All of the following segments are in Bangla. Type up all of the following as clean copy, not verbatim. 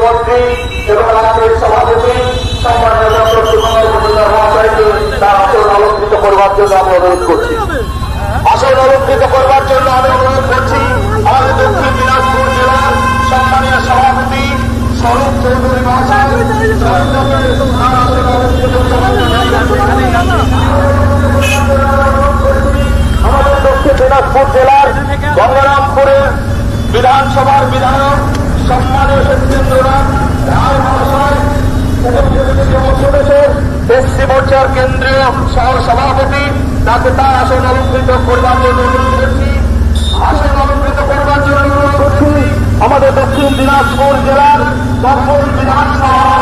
মন্ত্রী এবং রাজ্যের সভাপতি সম্মানীয় ডক্টর সুকুমার মজুমদার মহাশয়কে তার আসন অলঙ্কৃত করবার জন্য আমি অনুরোধ করছি। আসন অলঙ্কৃত করবার জন্য আমি অনুরোধ করছি আমাদের দক্ষিণ দিনাজপুর জেলার সম্মানীয় সভাপতি স্বরূপ চৌধুরী মহাশয়। আমাদের দক্ষিণ দিনাজপুর জেলার গঙ্গারামপুরের বিধানসভার বিধায়ক সম্মানীয় সত্যেন্দ্রনাথ রায় মহাশয়, এসসি মোর্চার কেন্দ্রীয় সহ সভাপতি, তাকে তার আসন অলঙ্কৃত করবার জন্য অনুরোধ করছি। আসন অলঙ্কৃত করবার জন্য অনুরোধ করছি আমাদের দক্ষিণ দিনাজপুর জেলার সকল বিধানসভার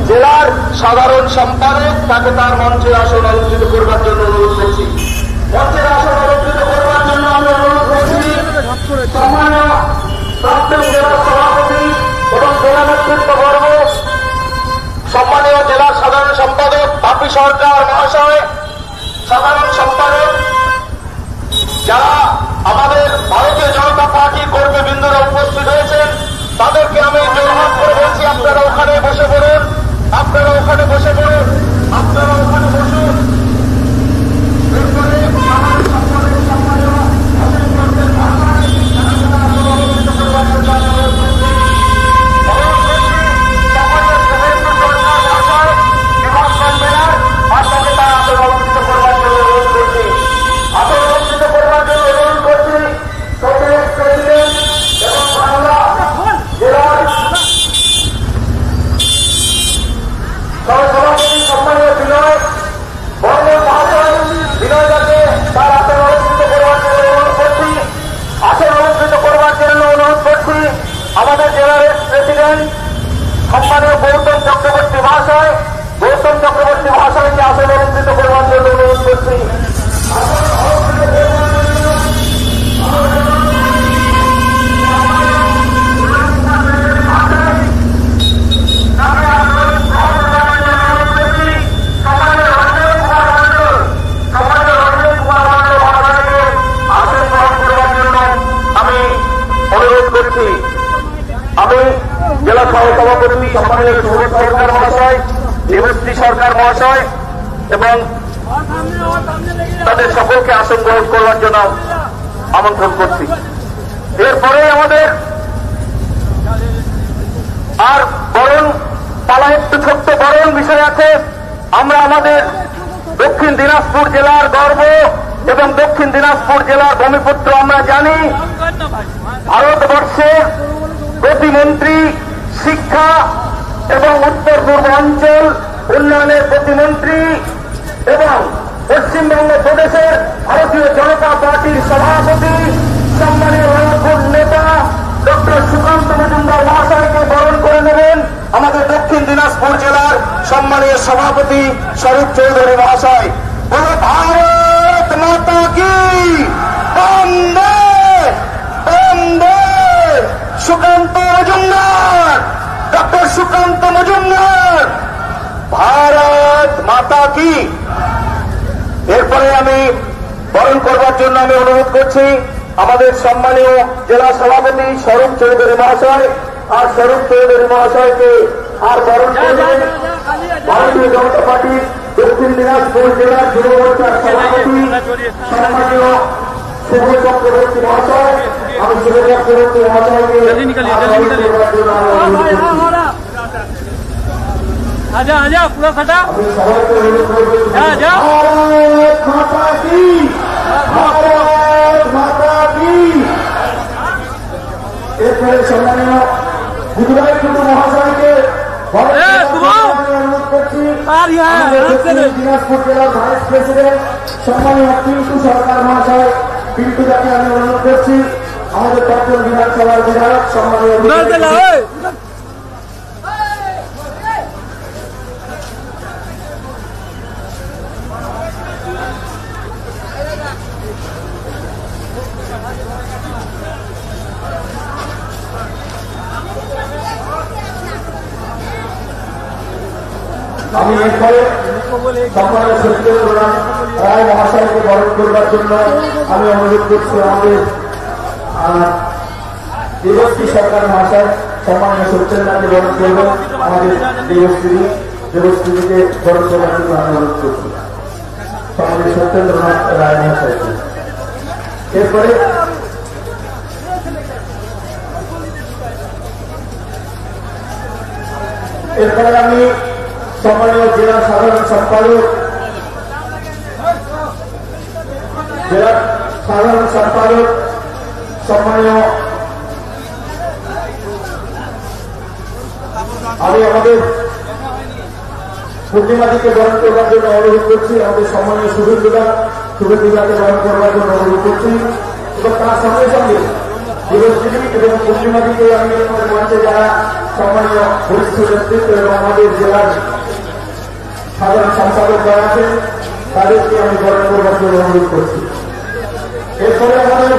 জেলার সাধারণ সম্পাদক, তাকে তার মঞ্চের আসন অলঙ্কৃত করবার জন্য অনুরোধ করছি। মঞ্চের আসন অলঙ্কৃত করবার জন্য আমি অনুরোধ করছি সম্মানীয় প্রাক্তন জেলা সভাপতি এবং জেলা নেতৃত্ববর্গ, সম্মানীয় জেলার সাধারণ সম্পাদক বাপি সরকার মহাশয়, সাধারণ সম্পাদক যারা আমাদের ভারতীয় জনতা পার্টির কর্মীবৃন্দরা উপস্থিত হয়েছেন, তাদেরকে আমি জোরহাত করে বলছি আপনারা ওখানে বসে পড়ুন, আপনারা ওখানে বসে পড়ুন, আপনারা ওখানে বসুন। আমাদের জেলার প্রেসিডেন্ট সম্মানীয় গৌতম চক্রবর্তী মহাশয়কে আসন অলঙ্কৃত করবার জন্য অনুরোধ করছি। আমি অনুরোধ করছি আমি জেলা সহসভাপতি সম্মানীয় সুবোধ সরকার মহাশয়, দেবশ্রী সরকার মহাশয় এবং তাদের সকলকে আসন গ্রহণ করবার জন্য আমন্ত্রণ করছি। এরপরে আমাদের আর বরণ পালা একটু ছোট্ট বরণ বিষয় আছে। আমরা আমাদের দক্ষিণ দিনাজপুর জেলার গর্ব এবং দক্ষিণ দিনাজপুর জেলার ভূমিপুত্র আমরা জানি। ভারতবর্ষে প্রতিমন্ত্রী শিক্ষা এবং উত্তর পূর্ব অঞ্চল উন্নয়নের প্রতিমন্ত্রী এবং পশ্চিমবঙ্গ প্রদেশের ভারতীয় জনতা পার্টির সভাপতি সম্মানীয় রণপুর নেতা ডক্টর সুকান্ত মজুমদার মহাশয়কে বরণ করে নেবেন আমাদের দক্ষিণ দিনাজপুর জেলার সম্মানীয় সভাপতি স্বরূপ চৌধুরী মহাশয়। ভারত মাতা কি বন্দে বন্দে সুকান্ত মজুমদার, ডক্টর সুকান্ত মজুমদার, ভারত মাতা কি। এরপরে আমি বরণ করবার জন্য আমি অনুরোধ করছি আমাদের সম্মানীয় জেলা সভাপতি স্বরূপ চৌধুরী মহাশয়। আর স্বরূপ চৌধুরী মহাশয়কে আর বরণ করবেন ভারতীয় জনতা পার্টি দক্ষিণ দিনাজপুর জেলার যুব মোর্চার সভাপতি সম্মানীয় শুভ চক্রবর্তী মহাশয়। আমি শুভ চক্রবর্তী মহাশয়কে आजा आजा पूरा फटा এরপরে সম্মানীয় গুজরাট টুডু মহাশয়কে অনুরোধ করছি দিনাজপুর জেলার ভাইস প্রেসিডেন্ট সম্মানীয় পিন্টু সরকার মহাশয়, পিন্টু দাকে আমি অনুরোধ করছি আমাদের প্রাক্তন বিধানসভার বিধায়ক সম্মানীয় আমি এরপরে সম্মানীয় সত্যেন্দ্রনাথ রায় মহাশয়কে বরণ করবার জন্য আমি অনুরোধ করছি আমাদের আর দেবশ্রী সরকার মহাশয় সম্মানীয় সত্যেন্দ্রনাথকে বরণ করবেন। আমাদের দেবশ্রীকে বরণ করার জন্য আমি অনুরোধ করছি সম্মানীয় সত্যেন্দ্রনাথ রায় মহাশয়কে। এরপরে আমি সম্মানীয় জেলা সাধারণ সম্পাদক সম্মানীয় আমি আমাদের পূর্ণিমাদিকে বরণ করবার জন্য অনুরোধ করছি। আমাদের সম্মানীয় শুভেন্দুদাকে বরণ করবার জন্য অনুরোধ করছি এবং তার সঙ্গে সঙ্গে দেবশ্রী এবং পূর্ণিমাদিকে আমি আমাদের মঞ্চে যারা সম্মানীয় বরিষ্ঠ নেতৃত্ব এবং আমাদের জেলার সাধারণ সম্পাদক যারা আছেন তাদেরকে আমি বরণ করবার জন্য অনুরোধ করছি। এরপরে আমাদের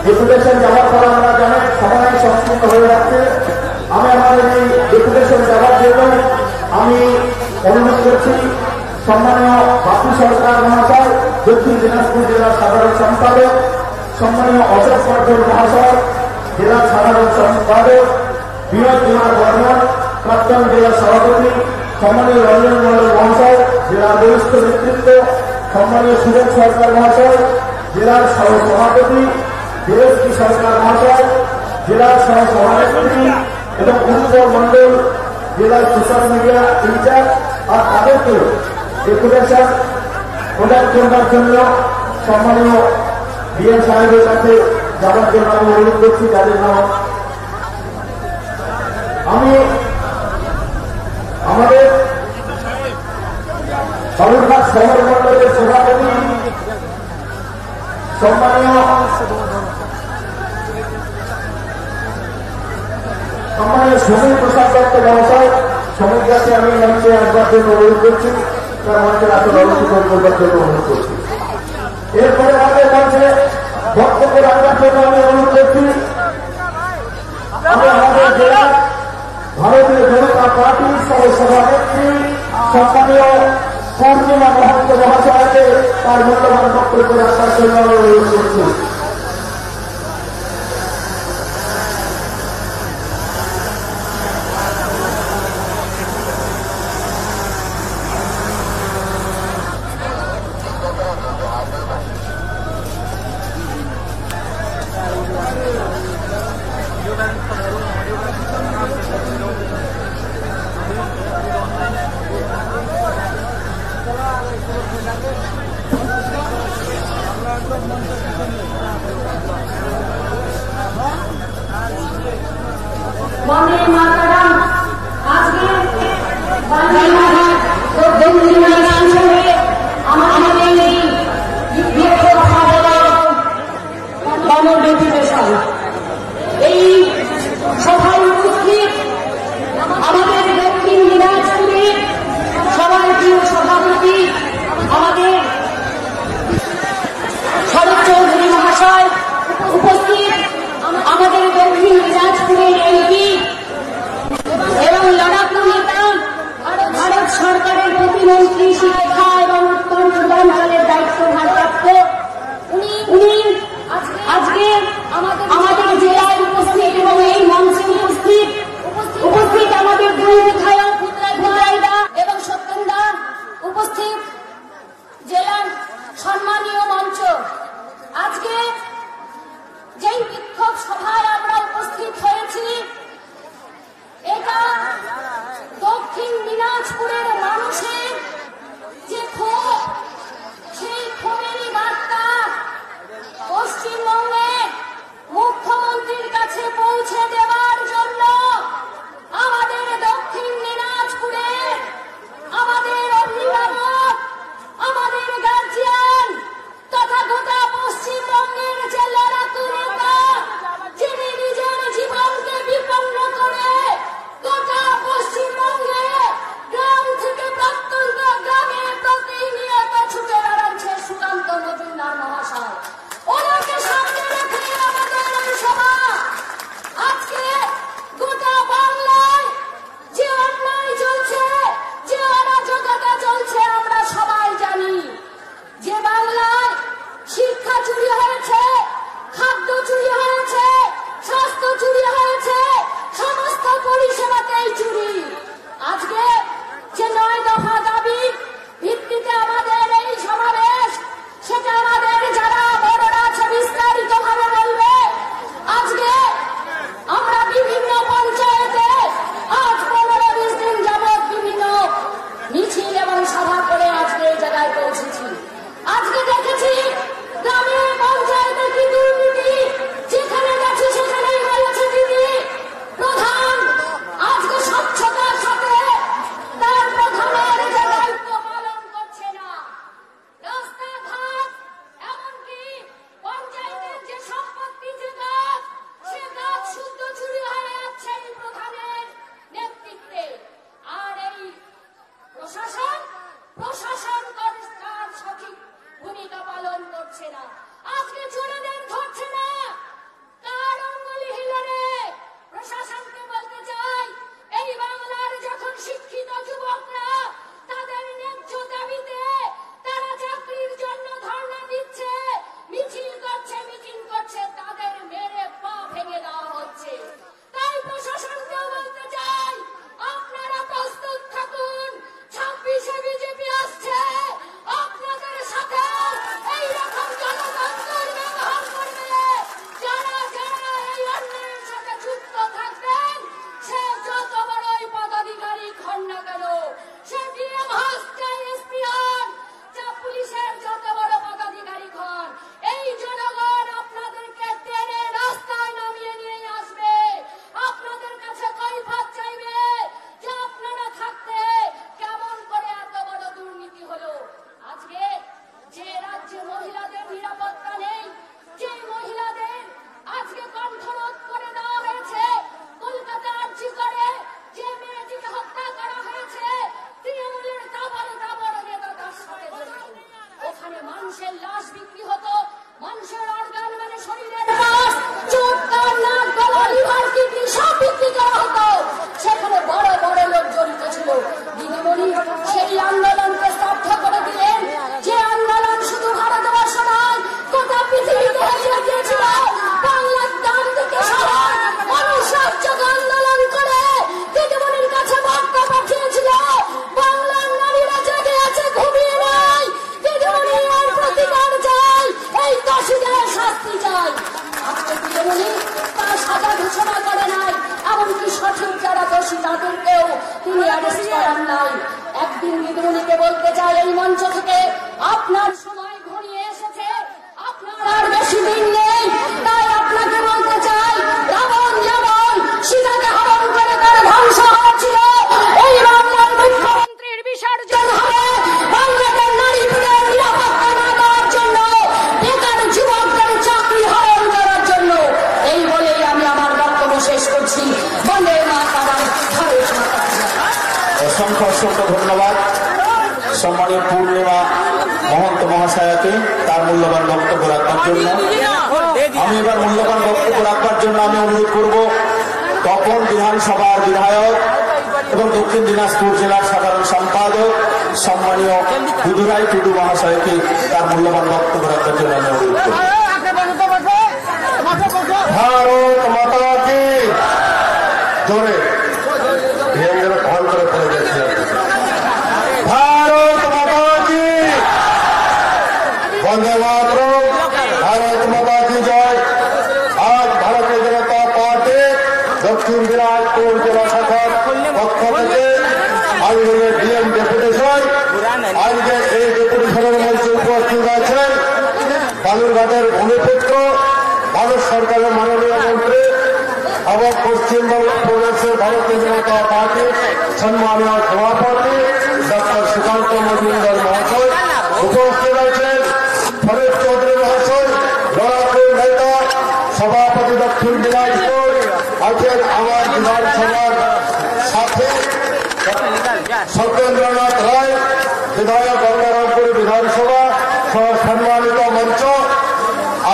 ডেপুটেশন যাওয়ার পর আমরা জানেন সময় সংকীর্ণ হয়ে যাচ্ছে। আমি আমাদের এই ডেপুটেশন যাওয়ার জন্য আমি অনুরোধ করছি সম্মানীয় বাপু সরকার মহাশয়, দক্ষিণ দিনাজপুর জেলার সাধারণ সম্পাদক, সম্মানীয় অশোক বর্ধন মহাশয়, জেলার সাধারণ সম্পাদক, বিনোদ কুমার বর্মন, প্রাক্তন জেলা সভাপতি, সম্মানীয় রঞ্জন মন্ডল মহাশয়, জেলার বরিষ্ঠ নেতৃত্ব, সম্মানীয় সুরেশ সরকার মহাশয়, জেলার সহ সভাপতি, দেবশ্রী সরকার মহাশয়, জেলার সহ সভানেত্রী এবং উৎপল মন্ডল, জেলার সোশ্যাল মিডিয়া ইনচার্জ, আর তাদেরকে ডেপুটেশন প্রদান করবার জন্য সম্মানীয় ডিএম সাহেবের কাছে যাওয়ার জন্য আমি অনুরোধ করছি। যাদের নাম আমি আমাদের বালুরঘাট শহর মন্ডলের সভাপতি সম্মানীয় সমীর প্রসাদ দত্ত মহাশয়, সমীরকে আমি মঞ্চে আসবার জন্য অনুরোধ করছি, তার মঞ্চের আসলে অনুষ্ঠিত করবার জন্য অনুরোধ করছি। এরপরে আমাদের মঞ্চে বক্তব্য রাখবার জন্য আমি অনুরোধ করছি আমি আমাদের জেলার ভারতীয় জনতা পার্টির সহ সভানেত্রী সম্মানীয় পূর্ণিমা মহন্ত মহাশয়কে তার মূল্যবান বক্তব্য রাখার জন্য আমি অনুরোধ করছি। বন্দে মাতরম। আজকে আমাদের এই বিক্ষোভ গণডেপুটেশন এই সভায় উপস্থিত আমাদের দক্ষিণ দিনাজপুরের সবার প্রিয় সভাপতি আমাদের শরৎ চৌধুরী মহাশয়, উপস্থিত আমাদের দক্ষিণ দিনাজপুরের এমপি এবং লড়াকু নেতা ভারত সরকারের প্রতিমন্ত্রী শিক্ষা এবং উত্তর পূর্বাঞ্চলের দায়িত্ব ভারপ্রাপ্ত উনি আজকে আমাদের জেলায় উপস্থিত এবং এই মঞ্চে উপস্থিত আমাদের দুই বিধায়ক ভুতরাইদা এবং সত্যেন্দা, উপস্থিত জেলার সম্মানীয় মঞ্চ। আজকে যেই বিক্ষোভ সভায় আমরা উপস্থিত হয়েছি এটা দক্ষিণ দিনাজপুরের মানুষের যে ক্ষোভ, সেই ক্ষোভেরই বার্তা পশ্চিমবঙ্গে মুখ্যমন্ত্রীর কাছে পৌঁছে দেওয়ার জন্য আমাদের দক্ষিণ দিনাজপুরের আমাদের অভিভাবক, আমাদের গার্জিয়ান তথা গোটা পশ্চিমবঙ্গের যে লড়াকু নেতা, যিনি নিজের জীবনকে বিপন্ন করে গোটা পশ্চিমবঙ্গে গ্রাম থেকে প্রাক্তন ঘোষণা করে নাই, এমনকি সঠিক যারা দোষী তাদেরকেও তিনি অ্যারেস্ট করান নাই। একদিন বিদ্রোহীকে বলতে চাই এই মঞ্চ থেকে, আপনার সময় ঘনিয়ে এসেছে, আপনার আর বেশি দিন নেই। তাই আপনাকে বলতে চাই, রাবণ যেমন সীতাকে হরণ করে তার ধ্বংস হয়েছিল, এই বাংলার মুখ্যমন্ত্রীর বিসর্জন হবে বাংলাদেশ নারীদের নিরাপত্তা না দেওয়ার জন্য, বেকার যুবকদের চাকরি হরণ করার জন্য। এই বলেই আমি আমার বক্তব্য শেষ করছি। বন্দে মাতরম, ভারত মাতা কি জয়। অসংখ্য অসংখ্য ধন্যবাদ সম্মানীয় পূর্ণিমা মহন্ত মহাশয়াকে তার মূল্যবান বক্তব্য রাখবার জন্য। আমি এবার মূল্যবান বক্তব্য রাখবার জন্য আমি অনুরোধ করব তপন বিধানসভার বিধায়ক এবং দক্ষিণ দিনাজপুর জেলার সাধারণ সম্পাদক সম্মানীয় দুধুরাই টুডু মহাশয়কে তার মূল্যবান বক্তব্য রাখবার জন্য আমি অনুরোধ করব। ভারত মাতা কি জোরে ফোন করে পড়ে যাচ্ছে। ভারত মাতা কি, বন্দে মাতরম, ভারত মাতা কি জয়। আজ ভারতীয় জনতা পার্টি দক্ষিণ দিনাজপুর জেলা শাখার পক্ষ থেকে আজকে ডিএম ডেপুটেশন, আজকে এই ডেপুটেশনের মধ্যে উপস্থিত আছেন বালুরঘাটের ভূমিপুত্র, ভারত সরকারের মাননীয় মন্ত্রী এবং পশ্চিমবঙ্গ প্রদেশের ভারতীয় জনতা পার্টির সম্মানীয় সভাপতি ডক্টর সুকান্ত মজুমদার মহাশয় উপস্থিত আছেন, ফরিদ চৌধুরী মহাশয় লড়াকুর নেতা সভাপতি দক্ষিণ দিনাজপুর আছেন, আমার বিধানসভার সাথে সত্যেন্দ্রনাথ রায় বিধায়ক গঙ্গারামপুর বিধানসভা সহ সম্মানিত মঞ্চ,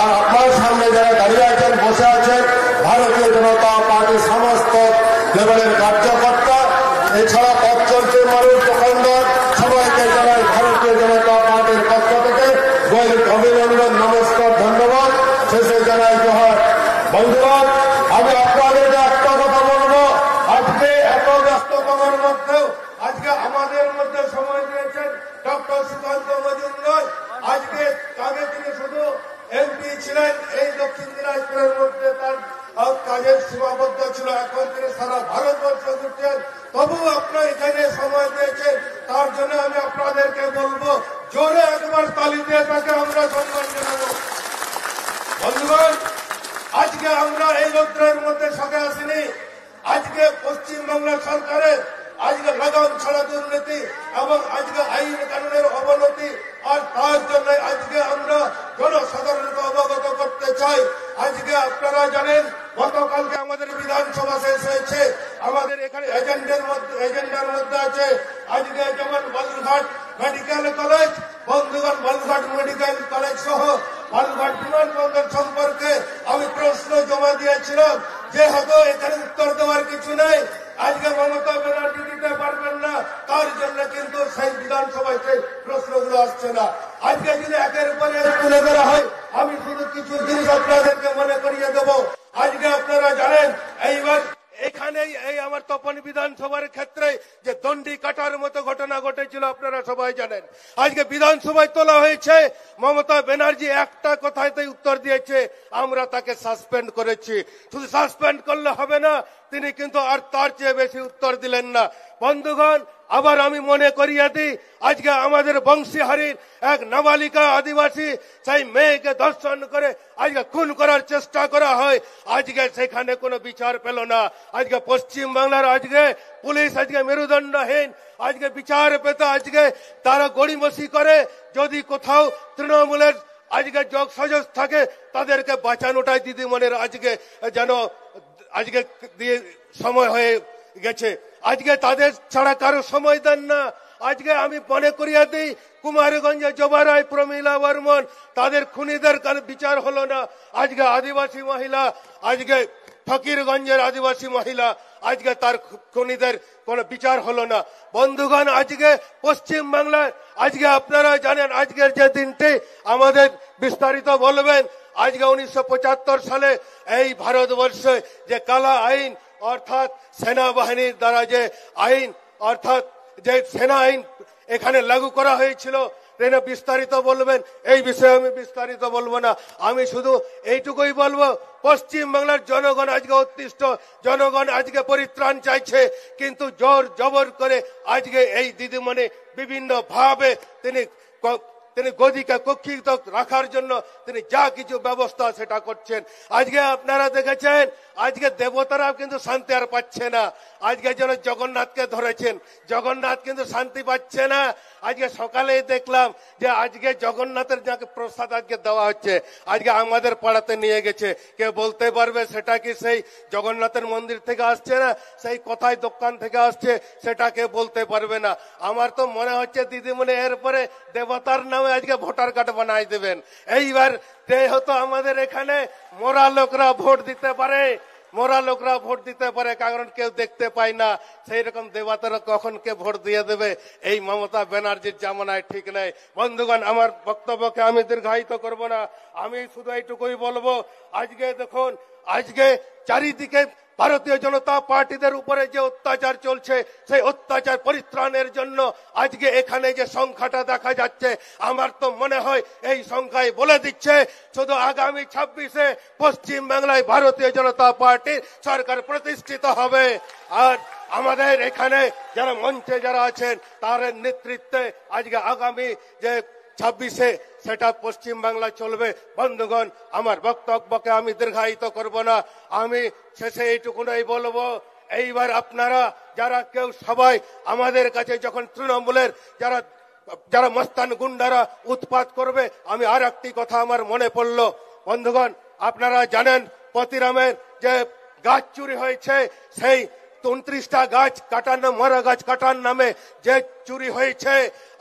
আর আপনার সামনে যারা দাঁড়িয়ে আছেন বসে আছেন ভারতীয় জনতা পার্টির সমস্ত লেভেলের কার্যকর্তা, এছাড়া পথ চলতে মানুষ দোকানদার সবাইকে জানাই ভারতীয় জনতা পার্টির পক্ষ থেকে অভিনন্দন, নমস্কার, ধন্যবাদ। শেষে জানাই জোহার। বন্ধুগণ, আমি আপনাদেরকে একটা কথা বলবো, আজকে এত ব্যস্ততমার মধ্যেও আজকে আমাদের মধ্যে সময় দিয়েছেন ডক্টর সুকান্ত মজুমদার। আজকে আগে তিনি শুধু এমপি ছিলেন এই দক্ষিণ দিনাজপুরের মধ্যে, তার কাজের সীমাবদ্ধ ছিল, এখন তিনি সারা ভারতবর্ষ ঘুরছেন, তবুও আপনার এখানে সময় দিয়েছেন, তার জন্য আমি আপনাদেরকে বলবো জোরে একবার তালি দিয়ে তাকে আমরা সম্মান জানাবো। বন্ধুগণ, আজকে আমরা এই রৌদ্রের মধ্যে সঙ্গে আসিনি, আজকে পশ্চিমবাংলা সরকারের আজকে লাগাম ছাড়া দুর্নীতি এবং আজকে আইন কানুনের অবনতি, আর তার জন্য আজকে আমরা জনসাধারণকে অবগত করতে চাই। আজকে আপনারা জানেন গতকালকে আমাদের বিধানসভা শেষ হয়েছে, আমাদের এখানে এজেন্ডার মধ্যে আছে আজকে যেমন বালুরঘাট মেডিকেল কলেজ। বন্ধুগণ, বালুরঘাট মেডিকেল কলেজ সহ বালুরঘাট বিমানবন্দর সম্পর্কে আমি প্রশ্ন জমা দিয়েছিলাম, যেহেতু এখানে উত্তর দেওয়ার কিছু নেই, আজকে মমতা ব্যানার্জি দিতে পারবেন না, তার জন্য কিন্তু সেই বিধানসভায় সেই প্রশ্নগুলো আসছে না। আজকে যদি একের পরে তুলে ধরা হয়, আমি শুধু কিছু জিনিস আপনাদেরকে মনে করিয়ে দেব। আজকে আপনারা জানেন এইবার এখানেই এই আমার তপন বিধানসভার ক্ষেত্রে যে দণ্ডি কাটার মতো ঘটনা ঘটেছিল আপনারা সবাই জানেন। আজকে বিধানসভায় তোলা হয়েছে, মমতা ব্যানার্জি একটা কথাতেই উত্তর দিয়েছে, আমরা তাকে সাসপেন্ড করেছি। শুধু সাসপেন্ড করলে হবে না, তিনি কিন্তু আর তার চেয়ে বেশি উত্তর দিলেন না। বন্ধুগণ, আবার আমি মনে করিয়ে দিই, আজকে আমাদের বংশীহারির এক নাবালিকা আদিবাসী সেই মেয়েকে ধর্ষণ করে আজকে খুন করার চেষ্টা করা হয়, আজকে সেখানে কোনো বিচার পেল না। আজকে পশ্চিম বাংলার আজকে পুলিশ আজকে মেরুদণ্ডহীন, আজকে বিচার পেতে আজকে তারা গড়িমসি করে। যদি কোথাও তৃণমূলের আজকে যোগ সাজস থাকে, তাদেরকে বাঁচানোটাই দিদিমণির আজকে যেন আজকে দিয়ে সময় হয়ে গেছে। আজকে তাদের ছাড়া কারো সময় দেন না। আজকে আমি মনে করিয়ে দিই, কুমারগঞ্জে জবারায় প্রমীলা বর্মন, তাদের খুনিদের বিচার হলো না। আজকে আদিবাসী মহিলা, আজকে ফকিরগঞ্জের আদিবাসী মহিলা, আজকে তার খুনিদের কোনো বিচার হলো না। বন্ধুগণ, আজকে পশ্চিম বাংলায় আজকে আপনারা জানেন, আজকের যে দিনটি আমাদের বিস্তারিত বলবেন। আজকে 1975 সালে এই ভারতবর্ষে যে কালা আইন অর্থাৎ সেনাবাহিনীর দ্বারা যে আইন অর্থাৎ যে সেনা আইন এখানে লাগু করা হয়েছিল, তিনি বিস্তারিত বলবেন, এই বিষয়ে আমি বিস্তারিত বলবো না। আমি শুধু এইটুকুই বলবো, পশ্চিম বাংলার জনগণ আজকে অতিষ্ঠ, জনগণ আজকে পরিত্রাণ চাইছে, কিন্তু জোর জবর করে আজকে এই দিদিমণি বিভিন্ন ভাবে তিনি গদিকে কক্ষিত রাখার জন্য তিনি যা কিছু ব্যবস্থা সেটা করছেন। আজকে আপনারা দেখেছেন, আজকে দেবতারা কিন্তু শান্তি আর পাচ্ছে না। আজকে যেন জগন্নাথকে ধরেছেন, জগন্নাথ কিন্তু শান্তি পাচ্ছে না। আজকে সকালেই দেখলাম যে আজকে জগন্নাথের যাকে প্রসাদ আজকে দেওয়া হচ্ছে, আজকে আমাদের পাড়াতে নিয়ে গেছে। কে বলতে পারবে সেটা কি সেই জগন্নাথের মন্দির থেকে আসছে না সেই কোথায় দোকান থেকে আসছে, সেটা কে বলতে পারবে না। আমার তো মনে হচ্ছে দিদিমণি এরপরে দেবতার নামে আজকে ভোটার কার্ড বানাই দেবেন। এইবার হয়তো আমাদের এখানে মোরা লোকরা ভোট দিতে পারে, মোরা লোকরা ভোট দিতে পারে, কারণ কেউ দেখতে পায় না। সেই রকম দেবতারা কখন কে ভোট দিয়ে দেবে, এই মমতা ব্যানার্জির জামানায় ঠিক নেই। বন্ধুগণ, আমার বক্তব্যকে আমি দীর্ঘায়িত করব না, আমি শুধু এইটুকুই বলবো, আজকে দেখুন, আজকে চারিদিকে ভারতীয় জনতা পার্টিদের উপরে যে অত্যাচার চলছে, সেই অত্যাচার পরিত্রাণের জন্য আজকে এখানে যে সংখ্যাটা দেখা যাচ্ছে, আমার তো মনে হয় এই সংখ্যায় বলে দিচ্ছে শুধু আগামী 26-এ পশ্চিম বাংলায় ভারতীয় জনতা পার্টির সরকার প্রতিষ্ঠিত হবে। আর আমাদের এখানে যারা মঞ্চে যারা আছেন তার নেতৃত্বে আজকে আগামী যে 26-এ সেটা পশ্চিম বাংলা চলবে। বন্ধুগণ, আমার বক্তব্যকে আমি দীর্ঘায়িত করব না, আমি শেষে এইটুকুনই বলবো, এইবার আপনারা যারা কেউ সবাই আমাদের কাছে যখন তৃণমূলের যারা মস্তান গুন্ডারা উৎপাত করবে, আমি আর একটি কথা আমার মনে পড়লো। বন্ধুগণ, আপনারা জানেন পতিরামের যে গাছ চুরি হয়েছে, সেই 29টা গাছ কাটার, মরা গাছ কাটার নামে যে চুরি হয়েছে,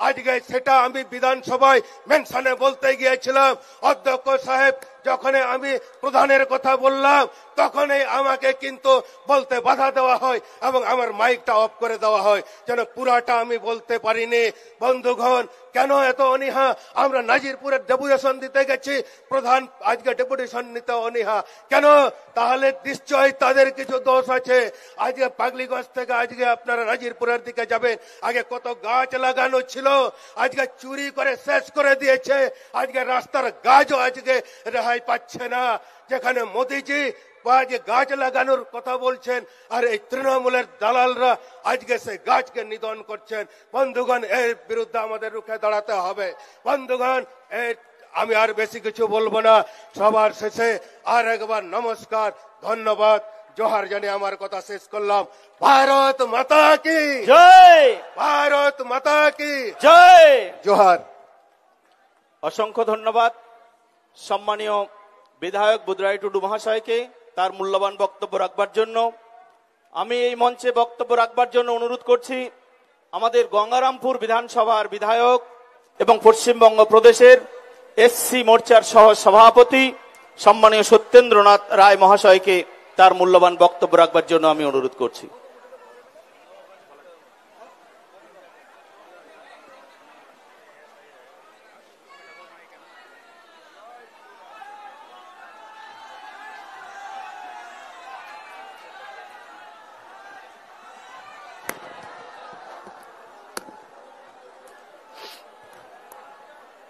আজকে সেটা আমি বিধানসভায় মেনশনে বলতে গিয়েছিলাম। অধ্যক্ষ সাহেব যখন আমি প্রধানের কথা বললাম, তখনই আমাকে কিন্তু বলতে বাধা দেওয়া হয় এবং আমার মাইকটা অফ করে দেওয়া হয়, যেন পুরাটা আমি বলতে পারিনি। বন্ধুগণ, কেন এত অনীহা? আমরা নাজিরপুরের ডেপুটেশন দিতে গেছি, প্রধান আজকে ডেপুটেশন নিতে অনীহা কেন? তাহলে নিশ্চয়ই তাদের কিছু দোষ আছে। আজকে পাগলিগঞ্জ থেকে আজকে আপনারা নাজিরপুরের দিকে যাবেন, আগে কত গাছ লাগানো ছিল, আজকে চুরি করে শেষ করে দিয়েছে। আজকে রাস্তার গাছও আজকে রেহাই পাচ্ছে না। যেখানে মোদিজি যে গাছ লাগানোর কথা বলছেন, আর এই তৃণমূলের দালালরা আজকে সেই গাছকে নিধন করছেন। বন্ধুগণ, এর বিরুদ্ধে আমাদের রুখে দাঁড়াতে হবে। বন্ধুগণ, আমি আর বেশি কিছু বলবো না। সবার শেষে আর একবার নমস্কার, ধন্যবাদ, জোহার জানিয়ে আমার কথা শেষ করলাম। ভারত মাতা কি জয়, ভারত মাতা কি জয়, জোহার। অসংখ্য ধন্যবাদ সম্মানীয় বিধায়ক বুধরাই টুডু মহাশয়কে তার মূল্যবান বক্তব্য রাখবার জন্য। আমি এই মঞ্চে বক্তব্য রাখবার জন্য অনুরোধ করছি আমাদের গঙ্গারামপুর বিধানসভার বিধায়ক এবং পশ্চিমবঙ্গ প্রদেশের এসসি মোর্চার সহ সভাপতি সম্মানীয় সত্যেন্দ্রনাথ রায় মহাশয়কে তার মূল্যবান বক্তব্য রাখবার জন্য আমি অনুরোধ করছি।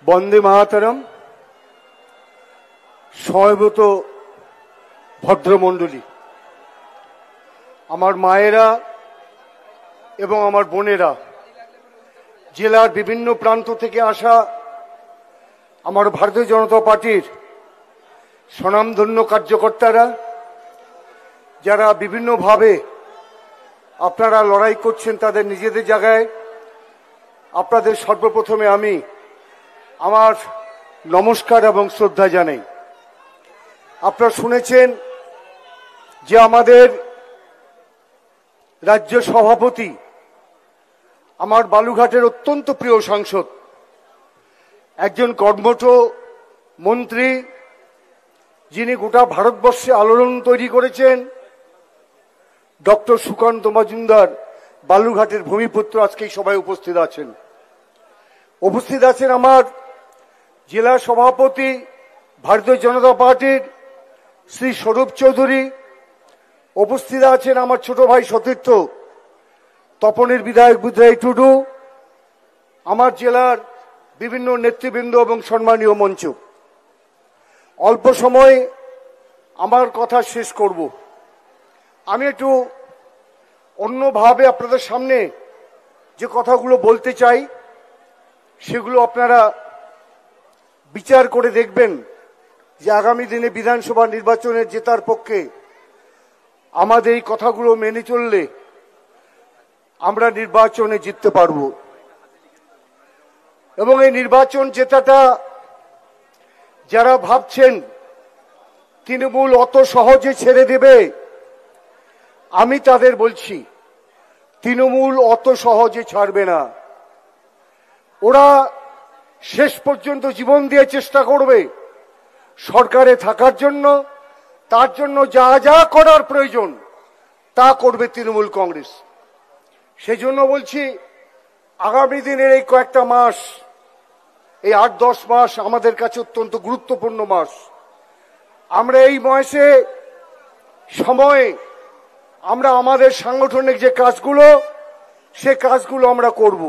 বন্দে মাতরম। সমবেত ভদ্রমণ্ডলী, আমার মায়েরা এবং আমার বোনেরা, জেলার বিভিন্ন প্রান্ত থেকে আসা আমার ভারতীয় জনতা পার্টির স্বনামধন্য কার্যকর্তারা, যারা বিভিন্নভাবে আপনারা লড়াই করছেন তাদের নিজেদের জায়গায়, আপনাদের সর্বপ্রথমে আমি আমার নমস্কার এবং শ্রদ্ধা জানাই। আপনারা শুনেছেন যে আমাদের রাজ্য সভাপতি, আমার বালুঘাটের অত্যন্ত প্রিয় সাংসদ, একজন কর্মঠ মন্ত্রী, যিনি গোটা ভারতবর্ষে আলোড়ন তৈরি করেছেন, ডক্টর সুকান্ত মজুমদার বালুঘাটের ভূমিপুত্র আজকে এই সভায় উপস্থিত আছেন। উপস্থিত আছেন আমার জেলা সভাপতি ভারতীয় জনতা পার্টির শ্রী স্বরূপ চৌধুরী। উপস্থিত আছেন আমার ছোট ভাই সতীর্থ তপনের বিধায়ক বুধরাই টুডু, আমার জেলার বিভিন্ন নেতৃবৃন্দ এবং সম্মানীয় মঞ্চ, অল্প সময় আমার কথা শেষ করব। আমি একটু অন্যভাবে আপনাদের সামনে যে কথাগুলো বলতে চাই সেগুলো আপনারা বিচার করে দেখবেন যে আগামী দিনে বিধানসভা নির্বাচনে জেতার পক্ষে আমাদের এই কথাগুলো মেনে চললে আমরা নির্বাচনে জিততে পারব। এবং এই নির্বাচন জেতাটা যারা ভাবছেন তৃণমূল অত সহজে ছেড়ে দেবে, আমি তাদের বলছি তৃণমূল অত সহজে ছাড়বে না। ওরা শেষ পর্যন্ত জীবন দিয়ে চেষ্টা করবে সরকারে থাকার জন্য। তার জন্য যা যা করার প্রয়োজন তা করবে তৃণমূল কংগ্রেস। সেই জন্য বলছি আগামী দিনের এই কয়েকটা মাস, এই 8-10 মাস আমাদের কাছে অত্যন্ত গুরুত্বপূর্ণ মাস। আমরা এই সময়ে আমরা আমাদের সাংগঠনিক যে কাজগুলো সে কাজগুলো আমরা করব।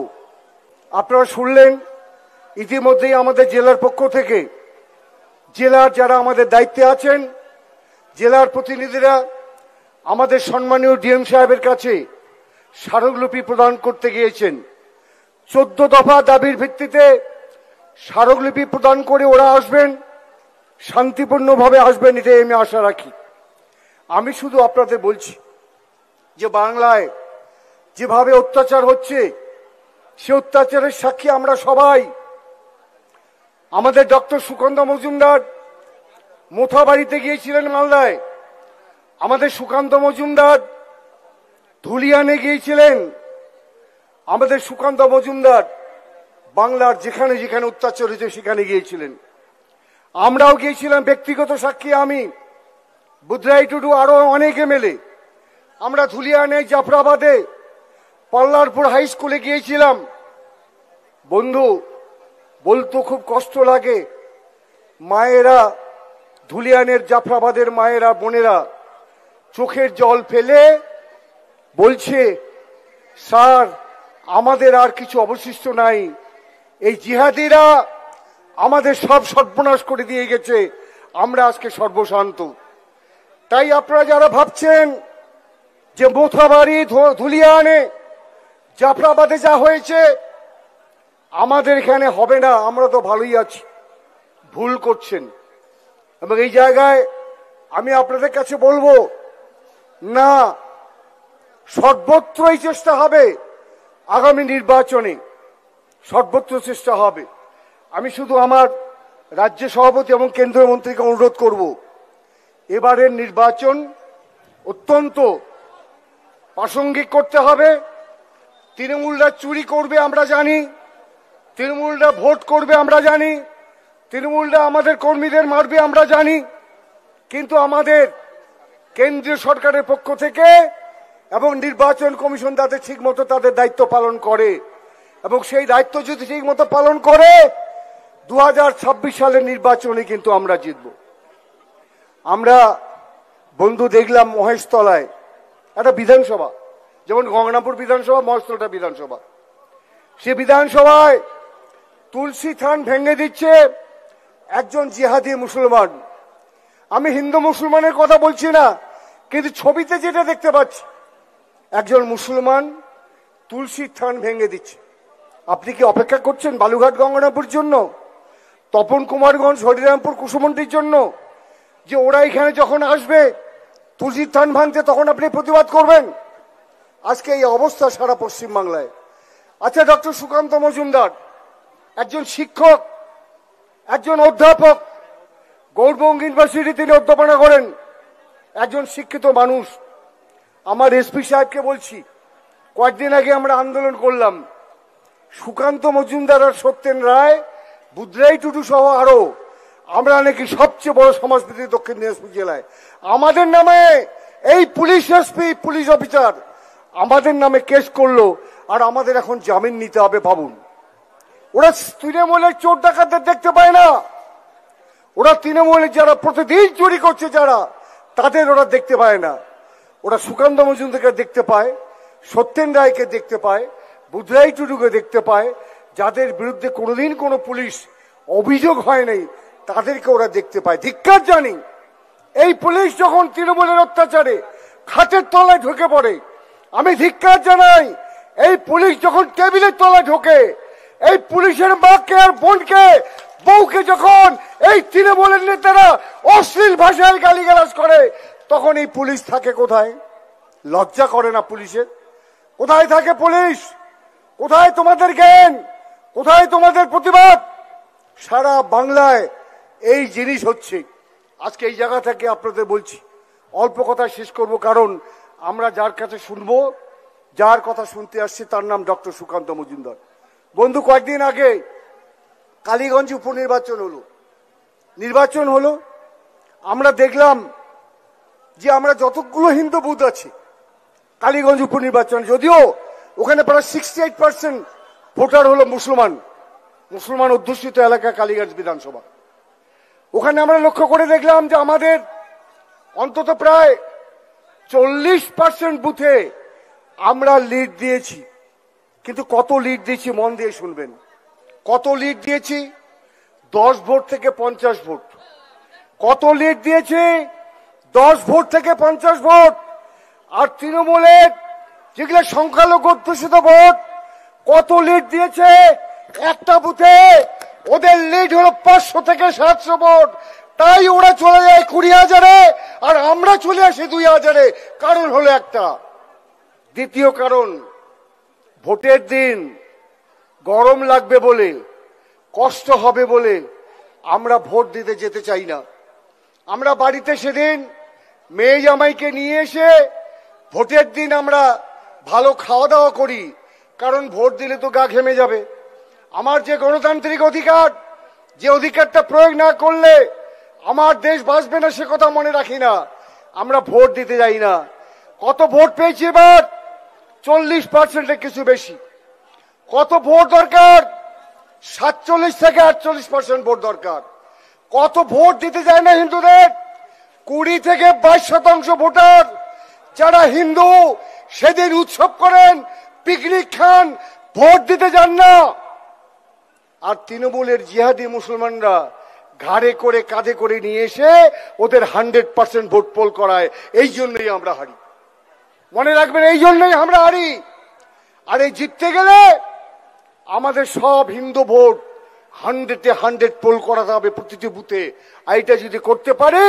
আপনারা শুনলেন ইতিমধ্যেই আমাদের জেলার পক্ষ থেকে জেলার যারা আমাদের দায়িত্বে আছেন, জেলার প্রতিনিধিরা আমাদের সম্মানীয় ডিএম সাহেবের কাছে স্মারকলিপি প্রদান করতে গিয়েছেন। 14 দফা দাবির ভিত্তিতে স্মারকলিপি প্রদান করে ওরা আসবেন, শান্তিপূর্ণভাবে আসবেন, এটাই আমি আশা রাখি। আমি শুধু আপনাদের বলছি যে বাংলায় যেভাবে অত্যাচার হচ্ছে সে অত্যাচারের সাক্ষী আমরা সবাই। আমাদের ডক্টর সুকান্ত মজুমদার মোথাবাড়িতে গিয়েছিলেন মালদায়, আমাদের সুকান্ত মজুমদার ধুলিয়ানে গিয়েছিলেন, আমাদের সুকান্ত মজুমদার বাংলার যেখানে যেখানে অত্যাচার হয়েছে সেখানে গিয়েছিলেন। আমরাও গিয়েছিলাম, ব্যক্তিগত সাক্ষী আমি, বুদ্রাই টুডু, আরো অনেক এমএলএ। আমরা ধুলিয়ানে, জাফরাবাদে, পল্লারপুর হাই স্কুলে গিয়েছিলাম। বন্ধু, বলতো খুব কষ্ট লাগে, মায়েরা, ধুলিয়ানের জাফরাবাদের মায়েরা বোনেরা চোখের জল ফেলে বলছে, স্যার আমাদের আর কিছু অবশিষ্ট নাই, এই জিহাদিরা আমাদের সব সর্বনাশ করে দিয়ে গেছে, আমরা আজকে সর্বশান্ত। তাই আপনারা যারা ভাবছেন যে মোথাবাড়ি, ধুলিয়ানে, জাফরাবাদে যা হয়েছে আমাদের এখানে হবে না, আমরা তো ভালোই আছি, ভুল করছেন। এবং এই জায়গায় আমি আপনাদের কাছে বলবো, না, সর্বত্রই চেষ্টা হবে আগামী নির্বাচনে, সর্বত্র চেষ্টা হবে। আমি শুধু আমার রাজ্য সভাপতি এবং কেন্দ্রীয় মন্ত্রীকে অনুরোধ করব, এবারের নির্বাচন অত্যন্ত প্রাসঙ্গিক করতে হবে। তৃণমূলরা চুরি করবে আমরা জানি, তৃণমূলরা ভোট করবে আমরা জানি, তৃণমূলরা আমাদের কর্মীদের মারবে আমরা জানি, কিন্তু আমাদের কেন্দ্রীয় সরকারের পক্ষ থেকে এবং নির্বাচন কমিশন তাদের ঠিক মতো তাদের দায়িত্ব পালন করে, এবং সেই দায়িত্ব যদি ঠিক মতো পালন করে 2026 সালের নির্বাচনে কিন্তু আমরা জিতব। আমরা বন্ধু দেখলাম মহেশতলায় একটা বিধানসভা, যেমন গঙ্গনাপুর বিধানসভা, মহেশতলা বিধানসভা, সে বিধানসভায় তুলসী থান ভেঙে দিচ্ছে একজন জিহাদি মুসলমান। আমি হিন্দু মুসলমানের কথা বলছি না, কিন্তু ছবিতে যেটা দেখতে পাচ্ছি একজন মুসলমান তুলসী থান ভেঙে দিচ্ছে। আপনি কি অপেক্ষা করছেন বালুঘাট গঙ্গনাপুর জন্য, তপন কুমারগঞ্জ, হরিরামপুর, কুসুমন্ডির জন্য, যে ওরা এখানে যখন আসবে তুলসী থান ভাঙতে তখন আপনি প্রতিবাদ করবেন? আজকে এই অবস্থা সারা পশ্চিমবাংলায়। আচ্ছা, ডক্টর সুকান্ত মজুমদার একজন শিক্ষক, একজন অধ্যাপক, গৌরবঙ্গ ইউনিভার্সিটি তিনি অধ্যাপনা করেন, একজন শিক্ষিত মানুষ। আমার এসপি সাহেবকে বলছি, কয়েকদিন আগে আমরা আন্দোলন করলাম, সুকান্ত মজুমদার আর সত্যেন রায়, বুদ্রাই টুডু সহ আরো আমরা নাকি সবচেয়ে বড় সমাজবিরোধী দক্ষিণ দিনাজপুর জেলায়। আমাদের নামে এই পুলিশ এসপি, পুলিশ অফিসার আমাদের নামে কেস করলো, আর আমাদের এখন জামিন নিতে হবে। ভাবুন, ওরা তৃণমূলের চোর ডাকাতদের দেখতে পায় না, ওরা তৃণমূলের যারা প্রতিদিন চুরি করছে যারা, তাদের ওরা দেখতে পায় না। ওরা সুকান্ত মজুমদারকে দেখতে পায়, সত্যেন রায়কে দেখতে পায়, বুদ্রাই টুডুকে দেখতে পায়, যাদের বিরুদ্ধে কোনোদিন কোনো পুলিশ অভিযোগ হয় নাই তাদেরকে ওরা দেখতে পায়। ধিক্কার জানি এই পুলিশ যখন তৃণমূলের অত্যাচারে খাটের তলায় ঢুকে পড়ে, আমি ধিক্কার জানাই এই পুলিশ যখন টেবিলের তলায় ঢোকে, এই পুলিশের মাকে আর বোনকে বউকে যখন এই তৃণমূলের নেতারা অশ্লীল ভাষায় গালিগালাজ করে, তখন এই পুলিশ থাকে কোথায়? লজ্জা করে না পুলিশের? কোথায় থাকে পুলিশ? কোথায় তোমাদের জ্ঞান? কোথায় তোমাদের প্রতিবাদ? সারা বাংলায় এই জিনিস হচ্ছে। আজকে এই জায়গা থেকে আপনাদের বলছি, অল্প কথা শেষ করব, কারণ আমরা যার কাছে শুনবো, যার কথা শুনতে আসছি তার নাম ডক্টর সুকান্ত মজুমদার। বন্ধু, কয়েকদিন আগে কালীগঞ্জ নির্বাচন হলো। আমরা দেখলাম যে আমরা যতগুলো হিন্দু বুথ আছে কালীগঞ্জ উপনির্বাচন, যদিও ওখানে প্রায় 68% ভোটার হলো মুসলমান অধ্যুষিত এলাকা কালীগঞ্জ বিধানসভা। ওখানে আমরা লক্ষ্য করে দেখলাম যে আমাদের অন্তত প্রায় 40% বুথে আমরা লিড দিয়েছি। কিন্তু কত লিড দিয়েছি মন দিয়ে শুনবেন। কত লিড দিয়েছি? 10 ভোট থেকে 50 ভোট। কত লিড দিয়েছি? 10 ভোট থেকে 50 ভোট। আর তৃণমূলের যেগুলো সংখ্যালঘু অধ্যুষিত ভোট, কত লিড দিয়েছে? একটা বুথে ওদের লিড হলো 500 থেকে 700 ভোট। তাই ওরা চলে যায় 20,000-এ আর আমরা চলে আসি 2,000-এ। কারণ হলো একটা। দ্বিতীয় কারণ, ভোটের দিন গরম লাগবে বলে, কষ্ট হবে বলে আমরা ভোট দিতে যেতে চাই না। আমরা বাড়িতে সেদিন মেয়ে জামাইকে নিয়ে এসে ভোটের দিন আমরা ভালো খাওয়া দাওয়া করি, কারণ ভোট দিলে তো গা ঘেমে যাবে। আমার যে গণতান্ত্রিক অধিকার, যে অধিকারটা প্রয়োগ না করলে আমার দেশ বাঁচবে না, সে কথা মনে রাখি না। আমরা ভোট দিতে যাই না। কত ভোট পেয়েছি এবার? 40%-এর কিছু বেশি। কত ভোট দরকার? 47 থেকে 48% ভোট দরকার। কত ভোট দিতে যায় না হিন্দুদের? 20 থেকে 22% ভোটার যারা হিন্দু সেদিন উৎসব করেন, পিকনিক খান, ভোট দিতে যান না। আর তৃণমূলের জিহাদি মুসলমানরা ঘাড়ে করে কাঁধে করে নিয়ে এসে ওদের 100% ভোট পোল করায়। এই জন্যই আমরা হারি। মনে রাখবেন, এই জন্যই আমরা হারি। আর এই জিততে গেলে আমাদের সব হিন্দু ভোট 100-এ 100 পোল করাতে হবে প্রতিটি বুথে। এইটা যদি করতে পারি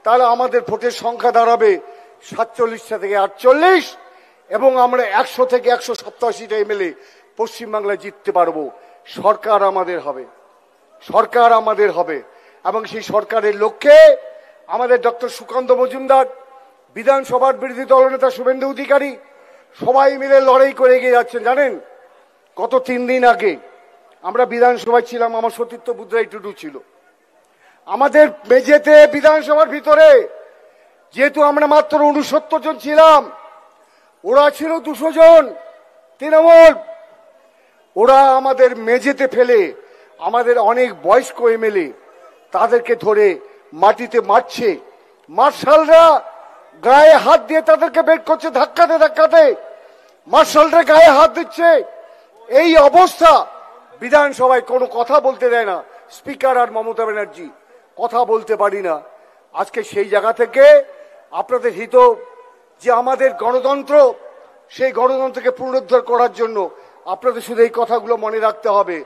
তাহলে আমাদের ভোটের সংখ্যা দাঁড়াবে 47 থেকে 48 এবং আমরা 100 থেকে 187টা এমএলএ পশ্চিমবাংলায় জিততে পারবো। সরকার আমাদের হবে, সরকার আমাদের হবে। এবং সেই সরকারের লক্ষ্যে আমাদের ডক্টর সুকান্ত মজুমদার, বিধানসভার বিরোধী দলনেতা শুভেন্দু অধিকারী সবাই মিলে লড়াই করে এগিয়ে যাচ্ছেন। জানেন, গত 3 দিন আগে আমরা বিধানসভায় ছিলাম, আমার সতীর্থ বুদ্রাই টুডু ছিল। আমাদের মেঝেতে বিধানসভার ভিতরে যেহেতু আমরা মাত্র 69 জন ছিলাম, ওরা ছিল 200 জন তৃণমূল। ওরা আমাদের মেঝেতে ফেলে আমাদের অনেক বয়স্ক এমএলএ তাদেরকে ধরে মাটিতে মারছে। মার্শালরা গায়ে হাত দিয়ে তাদেরকে বের করছে, ধাক্কাতে ধাক্কাতে মার্শালরা গায়ে হাত দিচ্ছে। এই অবস্থা, বিধানসভায় কোনো কথা বলতে দেয় না স্পিকার আর মমতা ব্যানার্জি, কথা বলতে পারি না। আজকে সেই জায়গা থেকে আপনাদের হিত যে আমাদের গণতন্ত্র, সেই গণতন্ত্রকে পুনরুদ্ধার করার জন্য আপনাদের শুধু এই কথাগুলো মনে রাখতে হবে।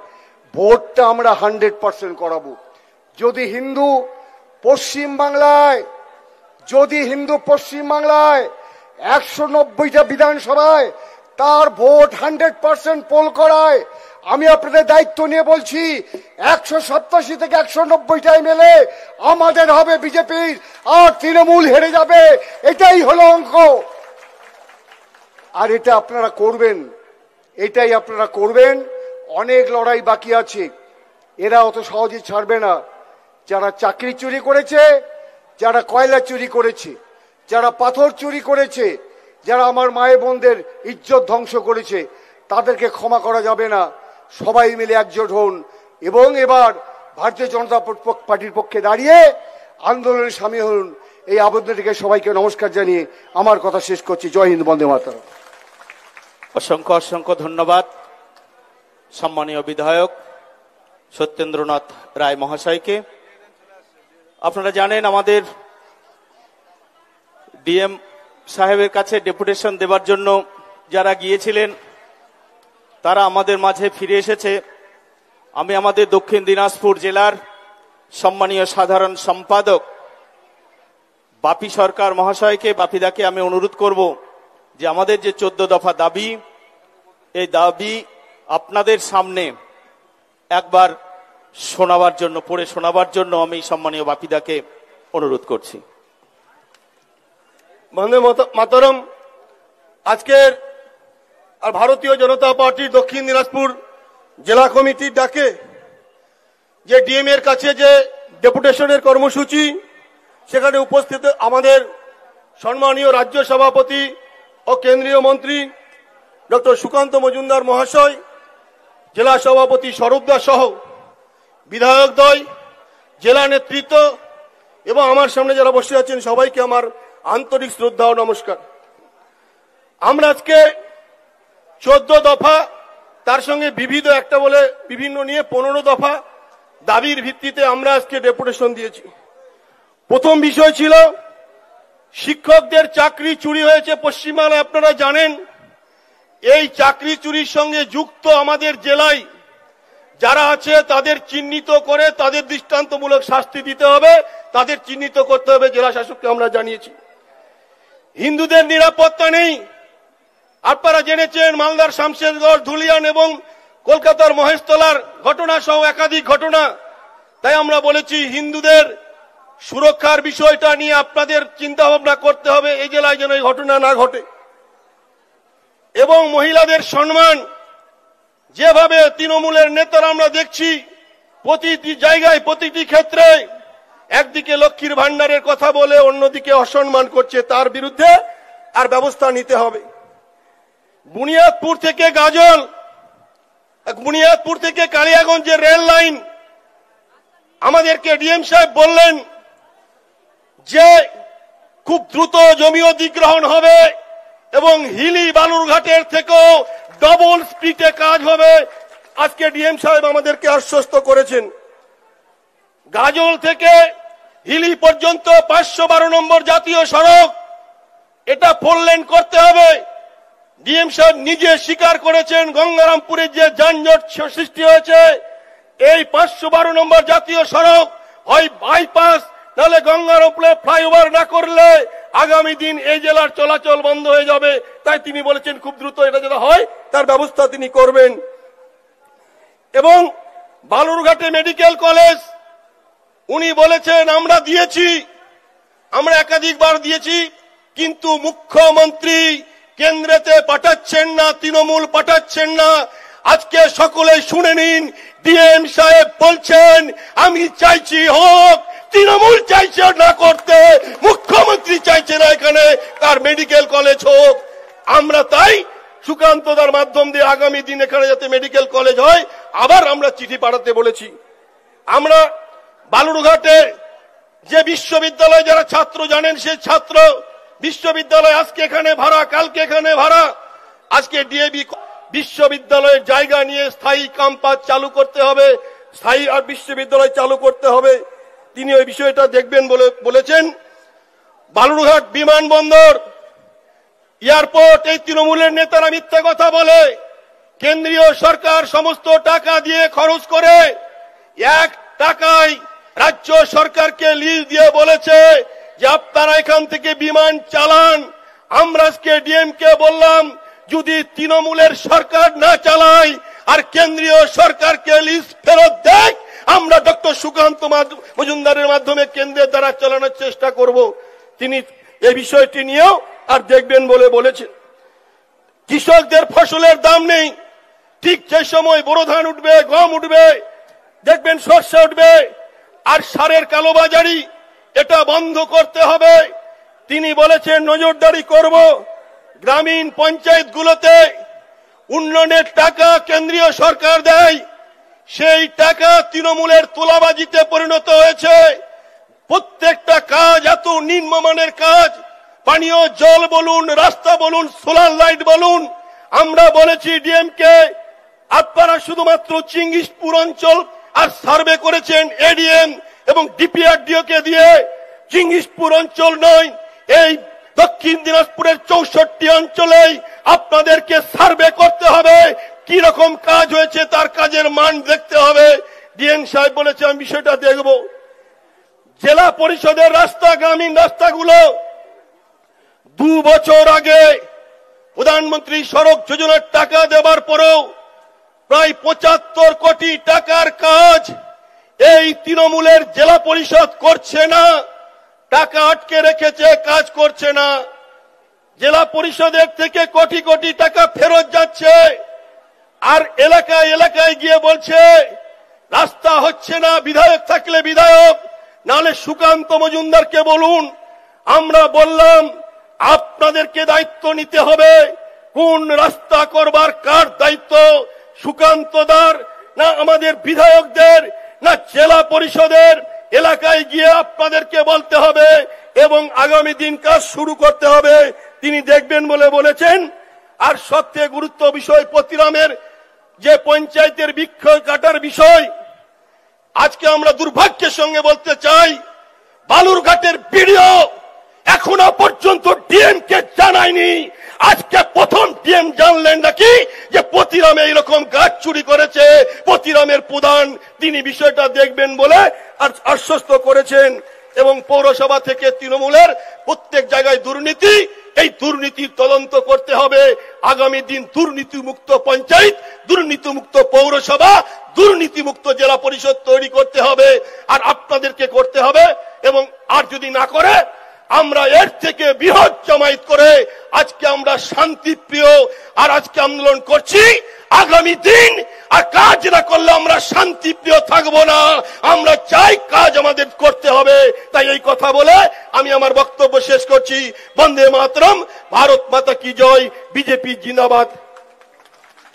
ভোটটা আমরা 100% করাবো। যদি হিন্দু পশ্চিমবাংলায় 190টা বিধানসভায় তার ভোট 100% পোল করায়, আমি আপনাদের দায়িত্ব নিয়ে বলছি 187 থেকে 190টা এমএলএ আমাদের হবে বিজেপির, আর তৃণমূল হেরে যাবে। এটাই হলো অঙ্ক। আর এটা আপনারা করবেন, এটাই আপনারা করবেন। অনেক লড়াই বাকি আছে, এরা অত সহজে ছাড়বে না। যারা চাকরি চুরি করেছে, যারা কয়লা চুরি করেছে, যারা পাথর চুরি করেছে, যারা আমার মায়ের বোনদের ইজ্জত ধ্বংস করেছে, তাদেরকে ক্ষমা করা যাবে না। সবাই মিলে একজোট হন এবং এবার ভারতীয় জনতা পার্টির পক্ষে দাঁড়িয়ে আন্দোলনে সামিল হন। এই আবেদন থেকে সবাইকে নমস্কার জানিয়ে আমার কথা শেষ করছি। জয় হিন্দ, বন্দে মাতরম। অসংখ্য অসংখ্য ধন্যবাদ। সম্মানীয় বিধায়ক সত্যেন্দ্রনাথ রায় মহাশয়কে। আপনারা জানেন আমাদের ডিএম সাহেবের কাছে ডেপুটেশন দেবার জন্য যারা গিয়েছিলেন তারা আমাদের মাঝে ফিরে এসেছে। আমি আমাদের দক্ষিণ দিনাজপুর জেলার সম্মানীয় সাধারণ সম্পাদক বাপি সরকার মহাশয়কে, বাপিদাকে আমি অনুরোধ করব যে আমাদের যে 14 দফা দাবি, এই দাবি আপনাদের সামনে একবার শোনাবার জন্য, পড়ে শোনাবার জন্য আমি সম্মানীয় বাপিদাকে অনুরোধ করছি। বন্দে মাতরম। আজকের আর ভারতীয় জনতা পার্টির দক্ষিণ দিনাজপুর জেলা কমিটির ডাকে যে ডিএম এর কাছে যে ডেপুটেশনের কর্মসূচি, সেখানে উপস্থিত আমাদের সম্মানীয় রাজ্য সভাপতি ও কেন্দ্রীয় মন্ত্রী ডক্টর সুকান্ত মজুমদার মহাশয়, জেলা সভাপতি স্বরূপ দাস সহ বিধায়কদ্বয়, জেলা নেতৃত্ব এবং আমার সামনে যারা বসে আছেন সবাইকে আমার আন্তরিক শ্রদ্ধা ও নমস্কার। আমরা আজকে 14 দফা, তার সঙ্গে বিবিধ একটা বলে বিভিন্ন নিয়ে 15 দফা দাবির ভিত্তিতে আমরা আজকে ডেপুটেশন দিয়েছি। প্রথম বিষয় ছিল শিক্ষকদের চাকরি চুরি হয়েছে পশ্চিমবাংলায়। আপনারা জানেন এই চাকরি চুরির সঙ্গে যুক্ত আমাদের জেলায় যারা আছে তাদের চিহ্নিত করে তাদের দৃষ্টান্তমূলক শাস্তি দিতে হবে, তাদের চিহ্নিত করতে হবে, জেলা শাসককে আমরা জানিয়েছি। হিন্দুদের নিরাপত্তা নেই। আপনারা জেনেছেন মালদার শামশেরগড়, ধুলিয়ান এবং কলকাতার মহেশতলার ঘটনা সহ একাধিক ঘটনা। তাই আমরা বলেছি হিন্দুদের সুরক্ষার বিষয়টা নিয়ে আপনাদের চিন্তা ভাবনা করতে হবে, এই জেলায় যেন এই ঘটনা না ঘটে। এবং মহিলাদের সম্মান, যেভাবে তৃণমূলের নেতারা আমরা দেখছি প্রতিটি জায়গায় প্রতিটি ক্ষেত্রে একদিকে লক্ষ্মীর ভান্ডারের কথা বলে অন্যদিকে অসম্মান করছে, তার বিরুদ্ধে আর ব্যবস্থা নিতে হবে। বুনিয়াদপুর থেকে গাজল, বুনিয়াদপুর থেকে কালিয়াগঞ্জের রেল লাইন আমাদেরকে ডিএম সাহেব বললেন যে খুব দ্রুত জমি অধিগ্রহণ হবে এবং হিলি বালুরঘাটের থেকেও ডবল স্পিডে কাজ হবে। আজকে ডিএম সাহেব আমাদেরকে আশ্বস্ত করেছেন। গাজল থেকে হিলি পর্যন্ত 512 নম্বর জাতীয় সড়ক, এটা 4 লেন করতে হবে। ডিএম সাহেব নিজে স্বীকার করেছেন গঙ্গারামপুরে যে যানজট সৃষ্টি হয়েছে, এই 512 নম্বর জাতীয় সড়ক হয় বাইপাস নাহলে গঙ্গারামপুরে ফ্লাইওভার না করলে আগামী দিন এই জেলার চলাচল বন্ধ হয়ে যাবে। তাই তিনি বলেছেন খুব দ্রুত এটা যেটা হয় তার ব্যবস্থা তিনি করবেন। এবং বালুরঘাটে মেডিকেল কলেজ উনি বলেছেন আমরা দিয়েছি, আমরা একাধিকবার দিয়েছি, কিন্তু মুখ্যমন্ত্রী কেন্দ্রেতে পাঠাচ্ছেন না, তৃণমূল পাঠাচ্ছেন না। আজকে সকলে শুনে নিন, ডিএম সাহেব বলছেন আমি চাইছি হোক, তৃণমূল চাইছে না করতে, মুখ্যমন্ত্রী চাইছে না এখানে তার মেডিকেল কলেজ হোক। আমরা তাই সুকান্তদার মাধ্যম দিয়ে আগামী দিন এখানে যাতে মেডিকেল কলেজ হয় আবার আমরা চিঠি পাঠাতে বলেছি। আমরা বালুরঘাটে যে বিশ্ববিদ্যালয় যারা ছাত্র জানেন, সেই ছাত্র বিশ্ববিদ্যালয় আজকে এখানে ভাড়া, কালকে এখানে ভাড়া। আজকে ডিএবি বিশ্ববিদ্যালয়ের জায়গা নিয়ে স্থায়ী ক্যাম্পাস চালু করতে হবে, স্থায়ী আর বিশ্ববিদ্যালয় চালু করতে হবে। তিনি ওই বিষয়টা দেখবেন বলে বলেছেন। বালুরঘাট বিমানবন্দর, এয়ারপোর্ট, এই তৃণমূলের নেতারা মিথ্যা কথা বলে। কেন্দ্রীয় সরকার সমস্ত টাকা দিয়ে খরচ করে 1 টাকায় রাজ্য সরকারকে লিজ দিয়ে বলেছে যে আপনারা এখান থেকে বিমান চালান। আমরা আজকে ডিএম কে বললাম যদি তৃণমূলের সরকার না চালায় আর কেন্দ্রীয় সরকারকে লিজ ফেরত দেয়, আমরা ডক্টর সুকান্ত মজুমদারের মাধ্যমে কেন্দ্রের দ্বারা চালানোর চেষ্টা করব। তিনি এই বিষয়টি নিয়েও আর দেখবেন বলে বলেছেন। কৃষকদের ফসলের দাম নেই, ঠিক যে সময় বোরো ধান উঠবে, গম উঠবে, দেখবেন সরষে উঠবে, আর সারের কালোবাজারি এটা বন্ধ করতে হবে। তিনি বলেছেন নজরদারি করব। গ্রামীণ পঞ্চায়েতগুলোতে উন্নয়নের টাকা কেন্দ্রীয় সরকার দেয়, সেই টাকা তৃণমূলের তোলাবাজিতে পরিণত হয়েছে। প্রত্যেকটা কাজ এত নিম্নমানের কাজ, পানীয় জল বলুন, রাস্তা বলুন, সোলার লাইট বলুন। আমরা বলেছি ডিএম কে আপনারা শুধুমাত্র চিঙ্গিসপুর অঞ্চল আর সার্ভে করেছেন এডিএম এবং ডিপিআরডিও কে দিয়ে। চিঙ্গিসপুর অঞ্চল নয়, এই দক্ষিণ দিনাজপুরের 64 অঞ্চলেই আপনাদেরকে সার্ভে করতে হবে। কি রকম কাজ হয়েছে তার কাজের মান দেখতে হবে। ডিএম সাহেব বলেছে আমি বিষয়টা দেখব। জেলা পরিষদের রাস্তা, গ্রামীণ রাস্তাগুলো 2 বছর আগে প্রধানমন্ত্রী সড়ক যোজনার টাকা দেওয়ার পরেও প্রায় 75 কোটি টাকার কাজ এই তৃণমূলের জেলা পরিষদ করছে না। টাকা আটকে রেখেছে, কাজ করছে না। জেলা পরিষদের থেকে কোটি কোটি টাকা ফেরত যাচ্ছে, আর এলাকায় এলাকায় গিয়ে বলছে রাস্তা হচ্ছে না, বিধায়ক থাকলে বিধায়ক, নালে সুকান্ত মজুমদারকে বলুন। আমরা বললাম আপনাদেরকে দায়িত্ব নিতে হবে। কোন রাস্তা করবার কার দায়িত্ব? সুকান্তদার না আমাদের বিধায়কদের না জেলা পরিষদের? এলাকায় গিয়ে আপনাদেরকে বলতে হবে এবং আগামী দিন কাজ শুরু করতে হবে। তিনি দেখবেন বলে বলেছেন। আর সবচেয়ে গুরুত্ব বিষয় পতিরামের যে পঞ্চায়েতের বৃক্ষ কাটার বিষয়, আজকে আমরা দুর্ভাগ্যের সঙ্গে বলতে চাই বালুরঘাটের ভিডিও এখনো পর্যন্ত ডিএম কে জানায়নি। আজকে প্রথম ডিএম জানলেন নাকি যে পতিরামে এরকম গাছ চুরি করেছে। পতিরামের প্রধান তিনি বিষয়টা দেখবেন বলে আশ্বস্ত করেছেন। এবং পৌরসভা থেকে তৃণমূলের প্রত্যেক জায়গায় দুর্নীতি, এই দুর্নীতির তদন্ত করতে হবে। আগামী দিন দুর্নীতিমুক্ত পঞ্চায়েত, দুর্নীতিমুক্ত পৌরসভা, দুর্নীতিমুক্ত জেলা পরিষদ তৈরি করতে হবে। আর আপনাদেরকে করতে হবে। এবং আর যদি না করে আমরা এর থেকে বৃহৎ জামায়াত করে আজকে আমরা শান্তিপ্রিয় আর আজকে আন্দোলন করছি। আগামী দিন আর কাজ না করলে আমরা শান্তিপ্রিয় থাকবো না। আমরা চাই কাজ আমাদের করতে হবে। তাই এই কথা বলে আমি আমার বক্তব্য শেষ করছি। বন্দে মাতরম, ভারত মাতা কি জয়, বিজেপি জিন্দাবাদ।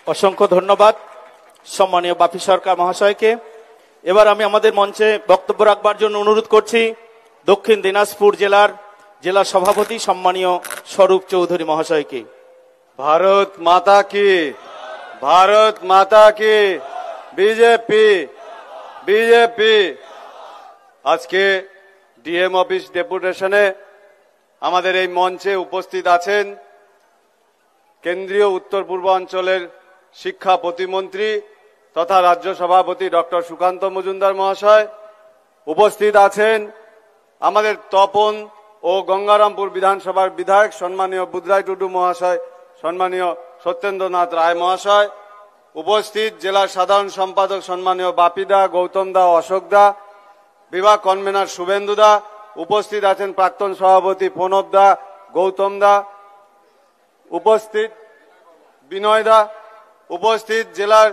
অসংখ্য ধন্যবাদ সম্মানীয় বাপি সরকার মহাশয়কে। এবার আমি আমাদের মঞ্চে বক্তব্য রাখবার জন্য অনুরোধ করছি দক্ষিণ দিনাজপুর জেলার জেলা সভাপতি সম্মানীয় স্বরূপ চৌধুরী মহাশয়কে। ভারত মাতা কি, ভারত মাতা কি, বিজেপি বিজেপি। আজকে ডিএম অফিস ডেপুটেশনে আমাদের এই মঞ্চে উপস্থিত আছেন কেন্দ্রীয় উত্তর পূর্বাঞ্চলের শিক্ষা প্রতিমন্ত্রী তথা রাজ্য সভাপতি ডক্টর সুকান্ত মজুমদার মহাশয়। উপস্থিত আছেন আমাদের তপন ও গঙ্গারামপুর বিধানসভার বিধায়ক সম্মানীয় বুদ্রাই টুডু মহাশয়, সম্মানীয় সত্যেন্দ্রনাথ রায় মহাশয়। উপস্থিত জেলার সাধারণ সম্পাদক সম্মানীয় বাপিদা, গৌতম দা, অশোক দা, বিভাগ কনভেনার শুভেন্দু দা। উপস্থিত আছেন প্রাক্তন সভাপতি প্রণব দা, গৌতম দা, উপস্থিত বিনয় দা, উপস্থিত জেলার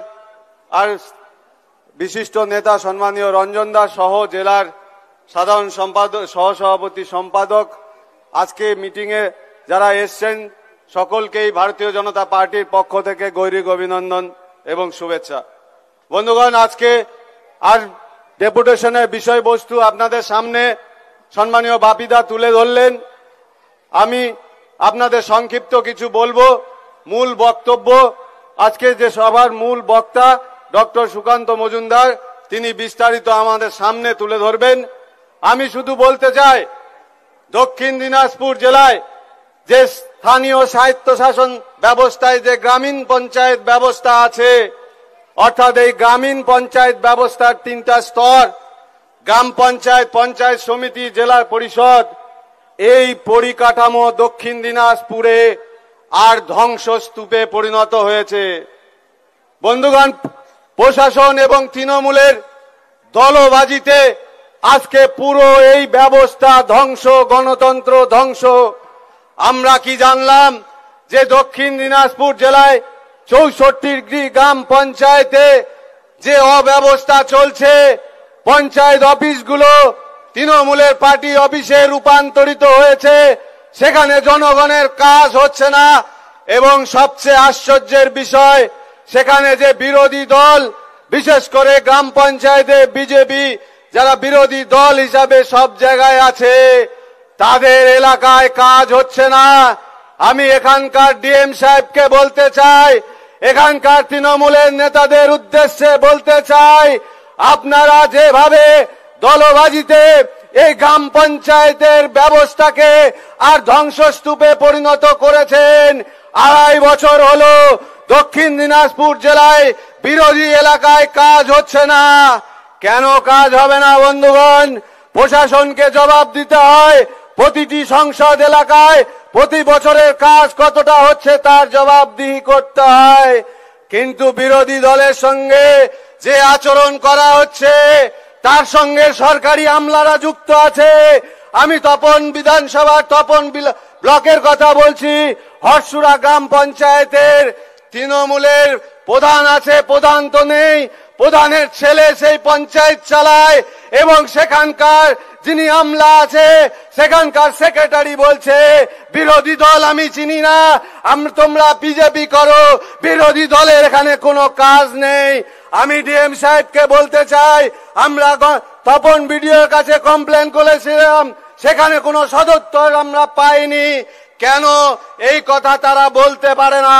আর বিশিষ্ট নেতা সম্মানীয় রঞ্জন দা সহ জেলার সাধারণ সম্পাদক, সহসভাপতি, সম্পাদক। আজকে মিটিংয়ে যারা এসছেন সকলকেই ভারতীয় জনতা পার্টির পক্ষ থেকে গৈরিক অভিনন্দন এবং শুভেচ্ছা। বন্ধুগণ, আজকে আর ডেপুটেশনের বিষয়বস্তু আপনাদের সামনে সম্মানীয় বাপিদা তুলে ধরলেন। আমি আপনাদের সংক্ষিপ্ত কিছু বলবো। মূল বক্তব্য আজকে যে সভার মূল বক্তা ডক্টর সুকান্ত মজুমদার, তিনি বিস্তারিত আমাদের সামনে তুলে ধরবেন। আমি শুধু বলতে চাই দক্ষিণ দিনাজপুর জেলায় যে স্থানীয় স্বায়ত্তশাসন ব্যবস্থায় যে গ্রামীণ পঞ্চায়েত ব্যবস্থা আছে, অর্থাৎ এই গ্রামীণ পঞ্চায়েত ব্যবস্থার 3টা স্তর, গ্রাম পঞ্চায়েত, পঞ্চায়েত সমিতি, জেলা পরিষদ, এই পরিকাঠামো দক্ষিণ দিনাজপুরে আর ধ্বংসস্তূপে পরিণত হয়েছে। বন্ধুগণ, প্রশাসন এবং তৃণমূলের দলবাজিতে আজকে পুরো এই ব্যবস্থা ধ্বংস, গণতন্ত্র ধ্বংস। আমরা কি জানলাম যে দক্ষিণ দিনাজপুর জেলায় 64টি গ্রাম পঞ্চায়েতে যে অব্যবস্থা চলছে, পঞ্চায়েত অফিসগুলো তৃণমূলের পার্টি অফিসে রূপান্তরিত হয়েছে, সেখানে জনগণের কাজ হচ্ছে না। এবং সবচেয়ে আশ্চর্যের বিষয়, সেখানে যে বিরোধী দল, বিশেষ করে গ্রাম পঞ্চায়েতে বিজেপি যারা বিরোধী দল হিসাবে সব জায়গায় আছে, তাদের এলাকায় কাজ হচ্ছে না। আমি এখানকার ডিএম সাহেবকে বলতে চাই, এখানকার তৃণমূলের নেতাদের উদ্দেশ্যে বলতে চাই, আপনারা যেভাবে দলবাজিতে এই গ্রাম পঞ্চায়েতের ব্যবস্থাকে আর ধ্বংসস্তূপে পরিণত করেছেন, 2.5 বছর হলো দক্ষিণ দিনাজপুর জেলায় বিরোধী এলাকায় কাজ হচ্ছে না। কেন কাজ হবে না বন্ধুগণ? প্রশাসনকে জবাব দিতে হয়। প্রতিটি সংসদ এলাকায় প্রতি বছরের কাজ কতটা হচ্ছে তার জবাবদিহি করতে হয়। কিন্তু বিরোধী দলের সঙ্গে যে আচরণ করা হচ্ছে তার সঙ্গে সরকারি আমলারা যুক্ত আছে। আমি তপন বিধানসভার তপন ব্লকের কথা বলছি। হরসুরা গ্রাম পঞ্চায়েতের তৃণমূলের প্রধান আছে, প্রধান তো নেই, প্রধানের ছেলে সেই পঞ্চায়েত চালায় এবং সেখানকার যিনি আমলা আছে সেখানকার সেক্রেটারি বলছে বিরোধী দল আমি চিনি না, তোমরা বিজেপি করো, বিরোধী দলের এখানে কোনো কাজ নেই। আমি ডিএম সাহেবকে বলতে চাই, আমরা তপন বিডিওর কাছে কমপ্লেন করেছিলাম, সেখানে কোনো সদুত্তর আমরা পাইনি। কেন এই কথা তারা বলতে পারে না?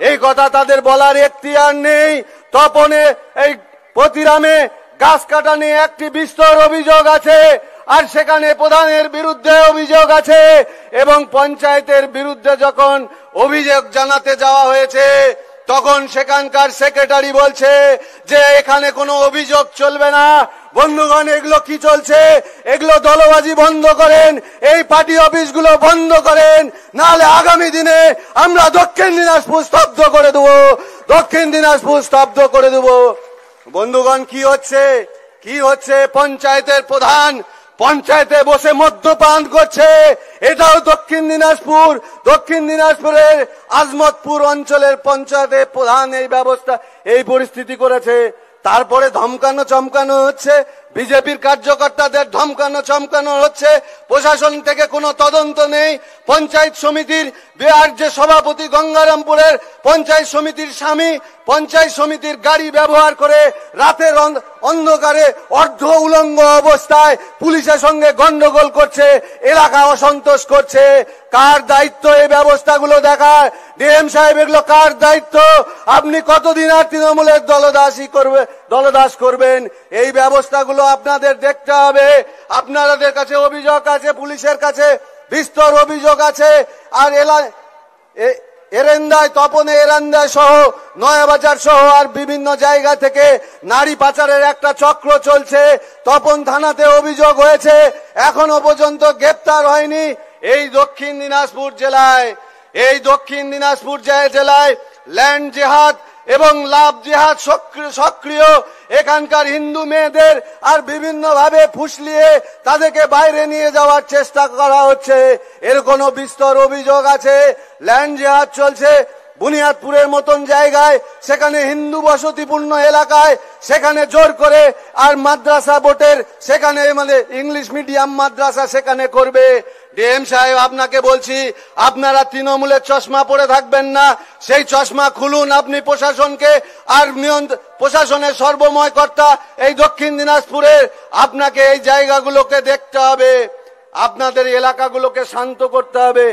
এই কথা তাদের বলার এখতিয়ার নেই। তপনে এই প্রতিরামে গাছ কাটা নিয়ে একটি বিস্তর অভিযোগ আছে, আর সেখানে প্রধানের বিরুদ্ধে অভিযোগ আছে এবং পঞ্চায়েতের বিরুদ্ধে যখন অভিযোগ জানাতে যাওয়া হয়েছে তখন সেখানকার সেক্রেটারি বলছে যে এখানে কোনো অভিযোগ চলবে না। বন্ধুগণ, এগুলো কি চলছে? এগুলো দলবাজি বন্ধ করেন, এই পার্টি অফিসগুলো বন্ধ করেন, নাহলে আগামী দিনে আমরা দক্ষিণ দিনাজপুর স্তব্ধ করে দেবো, দক্ষিণ দিনাজপুর স্তব্ধ করে দেবো। বন্ধুগণ, কি হচ্ছে? পঞ্চায়েতের প্রধান পঞ্চায়েতে বসে মদ্যপান করছে। এটাও দক্ষিণ দিনাজপুরের আজমতপুর অঞ্চলের পঞ্চায়েতের প্রধান এই ব্যবস্থা, এই পরিস্থিতি করেছে। তারপরে ধমকানো চমকানো হচ্ছে, বিজেপির কার্যকর্তাদের ধমকানো চমকানো হচ্ছে। প্রশাসন থেকে কোনো তদন্ত নেই। পঞ্চায়েত সমিতির বিহার যে সভাপতি গঙ্গারামপুরের পঞ্চায়েত সমিতির স্বামী পঞ্চায়েত সমিতির গাড়ি ব্যবহার করে রাতের অন্ধকারে অর্ধ উলঙ্গ অবস্থায় পুলিশের সঙ্গে গন্ডগোল করছে, এলাকা অসন্তোষ করছে। কার দায়িত্ব এই ব্যবস্থাগুলো দেখার? ডিএম সাহেব, এগুলো কার দায়িত্ব? আপনি কতদিন আর তৃণমূলের দলদাস করবেন? এই ব্যবস্থাগুলো আপনাদের দেখতে হবে। আপনাদের কাছে অভিযোগ আছে, পুলিশের কাছে বিস্তর অভিযোগ আছে। আর এরেন্দায়, তপনে এরেন্দায় সহ নয়াবাজার সহ আর বিভিন্ন জায়গা থেকে নারী পাচারের একটা চক্র চলছে। তপন থানাতে অভিযোগ হয়েছে, এখনো পর্যন্ত গ্রেপ্তার হয়নি। এই দক্ষিণ দিনাজপুর জেলায় ল্যান্ড জেহাদ এবং লাভ জেহাদ সক্রিয়। এখানকার হিন্দু মেয়েদের আর বিভিন্ন ভাবে ফুসলিয়ে তাদেরকে বাইরে নিয়ে যাওয়ার চেষ্টা করা হচ্ছে, এর কোনো বিস্তর অভিযোগ আছে। ল্যান্ড জেহাদ চলছে বুনিয়াদপুরের মতন জায়গায়, সেখানে হিন্দু বসতিপূর্ণ এলাকায়, সেখানে জোর করে আর মাদ্রাসা বোর্ডের সেখানে ইংলিশ মিডিয়াম মাদ্রাসা সেখানে করবে। ডিএম সাহেব, আপনাকে বলছি, আপনারা তৃণমূলের চশমা পরে থাকবেন না, সেই চশমা খুলুন আপনি প্রশাসনকে। আর প্রশাসনের সর্বময় কর্তা এই দক্ষিণ দিনাজপুরের, আপনাকে এই জায়গাগুলোকে দেখতে হবে, আপনাদের এলাকাগুলোকে শান্ত করতে হবে।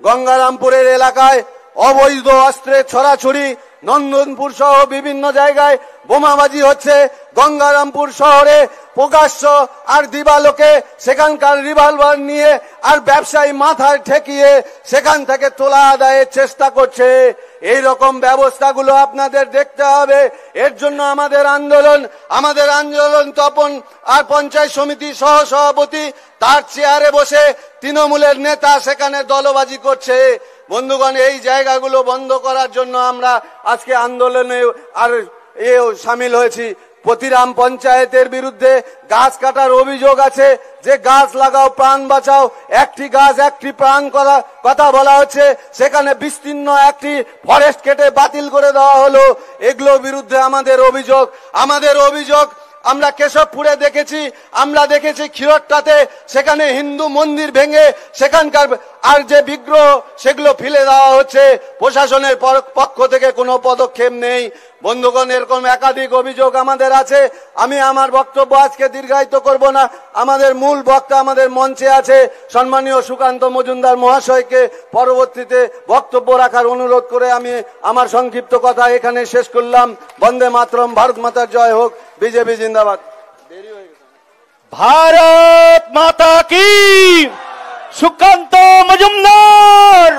গঙ্গারামপুরের এলাকায় অবৈধ অস্ত্রের ছড়াছড়ি, নন্দনপুর সহ বিভিন্ন জায়গায় বোমাবাজি হচ্ছে। গঙ্গারামপুর শহরে প্রকাশ্য আর দিবালোকে সেখানকার রিভলভার নিয়ে আর ব্যবসায়ী মাথায় ঠেকিয়ে সেখান থেকে তোলা আদায়ের চেষ্টা করছে। এই রকম ব্যবস্থাগুলো আপনাদের দেখতে হবে। এর জন্য আমাদের আন্দোলন তপন আর পঞ্চায়েত সমিতি সহ সভাপতি তার চেয়ারে বসে তৃণমূলের নেতা সেখানে দলবাজি করছে। বন্ধুগণ, এই জায়গাগুলো বন্ধ করার জন্য আমরা আজকে আন্দোলনে আর সামিল হয়েছি। প্রতিরাম পঞ্চায়েতের বিরুদ্ধে গাছ কাটার অভিযোগ আছে, যে গাছ লাগাও প্রাণ বাঁচাও, একটি গাছ একটি প্রাণ কথা বলা হচ্ছে, সেখানে বিস্তীর্ণ একটি ফরেস্ট কেটে বাতিল করে দেওয়া হলো। এগুলোর বিরুদ্ধে আমাদের অভিযোগ। আমরা কেশবপুরে দেখেছি, আমরা দেখেছি খিরট্টাতে, সেখানে হিন্দু মন্দির ভেঙে সেখানকার আর যে বিগ্রহ সেগুলো ফেলে দেওয়া হচ্ছে, প্রশাসনের পক্ষ থেকে কোনো পদক্ষেপ নেই। বন্ধুগণ, এরকম একাধিক অভিযোগ আমাদের আছে। আমি আমার বক্তব্য আজকে দীর্ঘায়িত করব না। আমাদের মূল বক্তা আমাদের মঞ্চে আছে, সম্মানীয় সুকান্ত মজুমদার মহাশয়কে পরবর্তীতে বক্তব্য রাখার অনুরোধ করে আমি আমার সংক্ষিপ্ত কথা এখানে শেষ করলাম। বন্দে মাতরম, ভারত মাতার জয় হোক, বিজেপি জিন্দাবাদ। भारत माता की। সুকান্ত মজুমদার,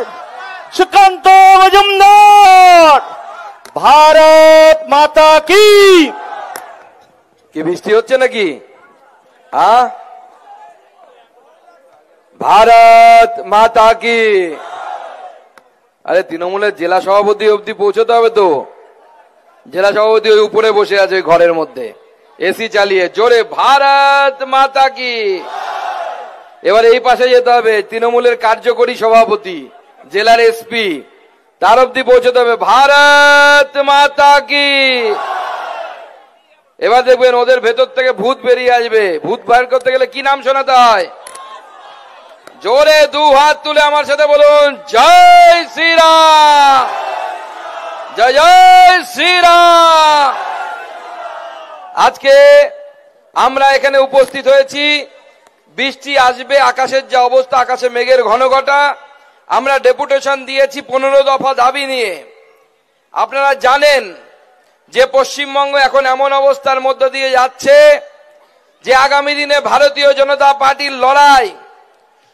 সুকান্ত মজুমদার, ভারত মাতা কি। কি বৃষ্টি হচ্ছে নাকি? ভারত মাতা কি। আরে তৃণমূলের জেলা সভাপতি অবধি পৌঁছতে হবে তো। জেলা সভাপতি ওই উপরে বসে আছে ঘরের মধ্যে এসি চালিয়ে, জোরে ভারত মাতা কি। এবার এই পাশে যেতে হবে, তৃণমূলের কার্যকরী সভাপতি জেলার এসপি, তার অবধি পৌঁছতে হবে ভারত মাতা কি। এবার দেখবেন ওদের ভেতর থেকে ভূত বেরিয়ে আসবে। ভূত বাইর করতে গেলে কি নাম শোনাতে হয়? জোরে দু হাত তুলে আমার সাথে বলুন, জয় শ্রীরাম, জয় জয় শ্রীরাম। আজকে আমরা এখানে উপস্থিত হয়েছি, বৃষ্টি আসবে, আকাশের যে অবস্থা, আকাশে মেঘের ঘনঘটা। আমরা ডেপুটেশন দিয়েছি 15 দফা দাবি নিয়ে। আপনারা জানেন যে পশ্চিমবঙ্গ এখন এমন অবস্থার মধ্য দিয়ে যাচ্ছে যে আগামী দিনে ভারতীয় জনতা পার্টির লড়াই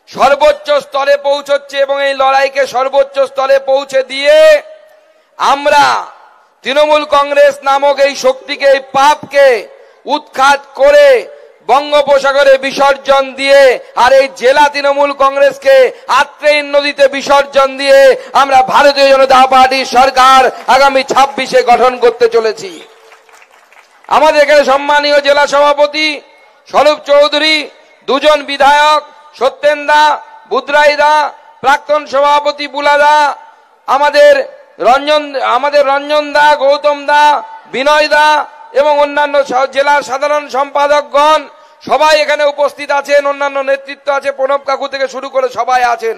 সর্বোচ্চ স্তরে পৌঁছচ্ছে, এবং এই লড়াইকে সর্বোচ্চ স্তরে পৌঁছে দিয়ে আমরা তৃণমূল কংগ্রেস নামক এই শক্তিকে, এই পাপকে উৎখাত করে বঙ্গোপসাগরে বিসর্জন দিয়ে, আর এই জেলা তৃণমূল কংগ্রেসকে আত্রেয়ী নদীতে বিসর্জন দিয়ে আমরা ভারতীয় জনতা পার্টির সরকার আগামী 26-এ গঠন করতে চলেছি। আমাদের এখানে সম্মানীয় জেলা সভাপতি স্বরূপ চৌধুরী, 2 জন বিধায়ক সত্যেন দা, বুদ্রাই দা, প্রাক্তন সভাপতি বুলাদা, আমাদের রঞ্জন দা, গৌতম দা, বিনয় দা এবং অন্যান্য জেলার সাধারণ সম্পাদকগণ সবাই এখানে উপস্থিত আছেন। অন্যান্য নেতৃত্ব আছে, প্রণব কাকু থেকে শুরু করে সবাই আছেন।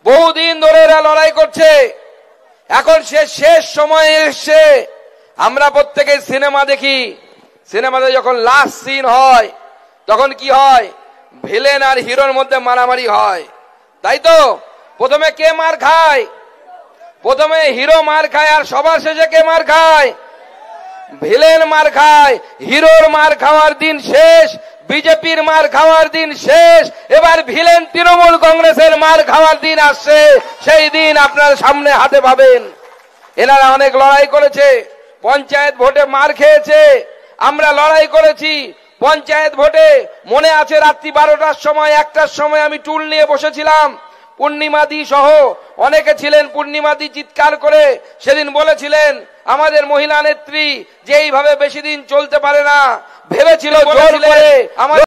বহুদিন ধরে এরা লড়াই করছে, এখন শেষ সময়ে এসছে। আমরা প্রত্যেকে সিনেমা দেখি, সিনেমাতে যখন লাস্ট সিন হয় তখন কি হয়? ভিলেন আর হিরোর মধ্যে মারামারি হয়, তাই তো? প্রথমে কে মার খায়? প্রথমে হিরো মার খায়, আর সবার শেষে কে মার খায়? ভিলেন মার খায়। হিরোর মার খাওয়ার দিন শেষ, বিজেপির মার খাওয়ার দিন শেষ। এবার ভিলেন তৃণমূল কংগ্রেসের মার খাওয়ার দিন আসছে, সেই দিন আপনার সামনে হাতে পাবেন। এনারা অনেক লড়াই করেছে, পঞ্চায়েত ভোটে মার খেয়েছে। আমরা লড়াই করেছি পঞ্চায়েত ভোটে। মনে আছে রাত্রি 12টার সময়, 1টার সময় আমি টুল নিয়ে বসেছিলাম। পূর্ণিমাদি সহ অনেকে ছিলেন। পূর্ণিমাদি চিৎকার করে সেদিন বলেছিলেন আমাদের মহিলা নেত্রী যে এইভাবে বেশি দিন চলতে পারে না, ভেবেছিল জোর করে আমাদের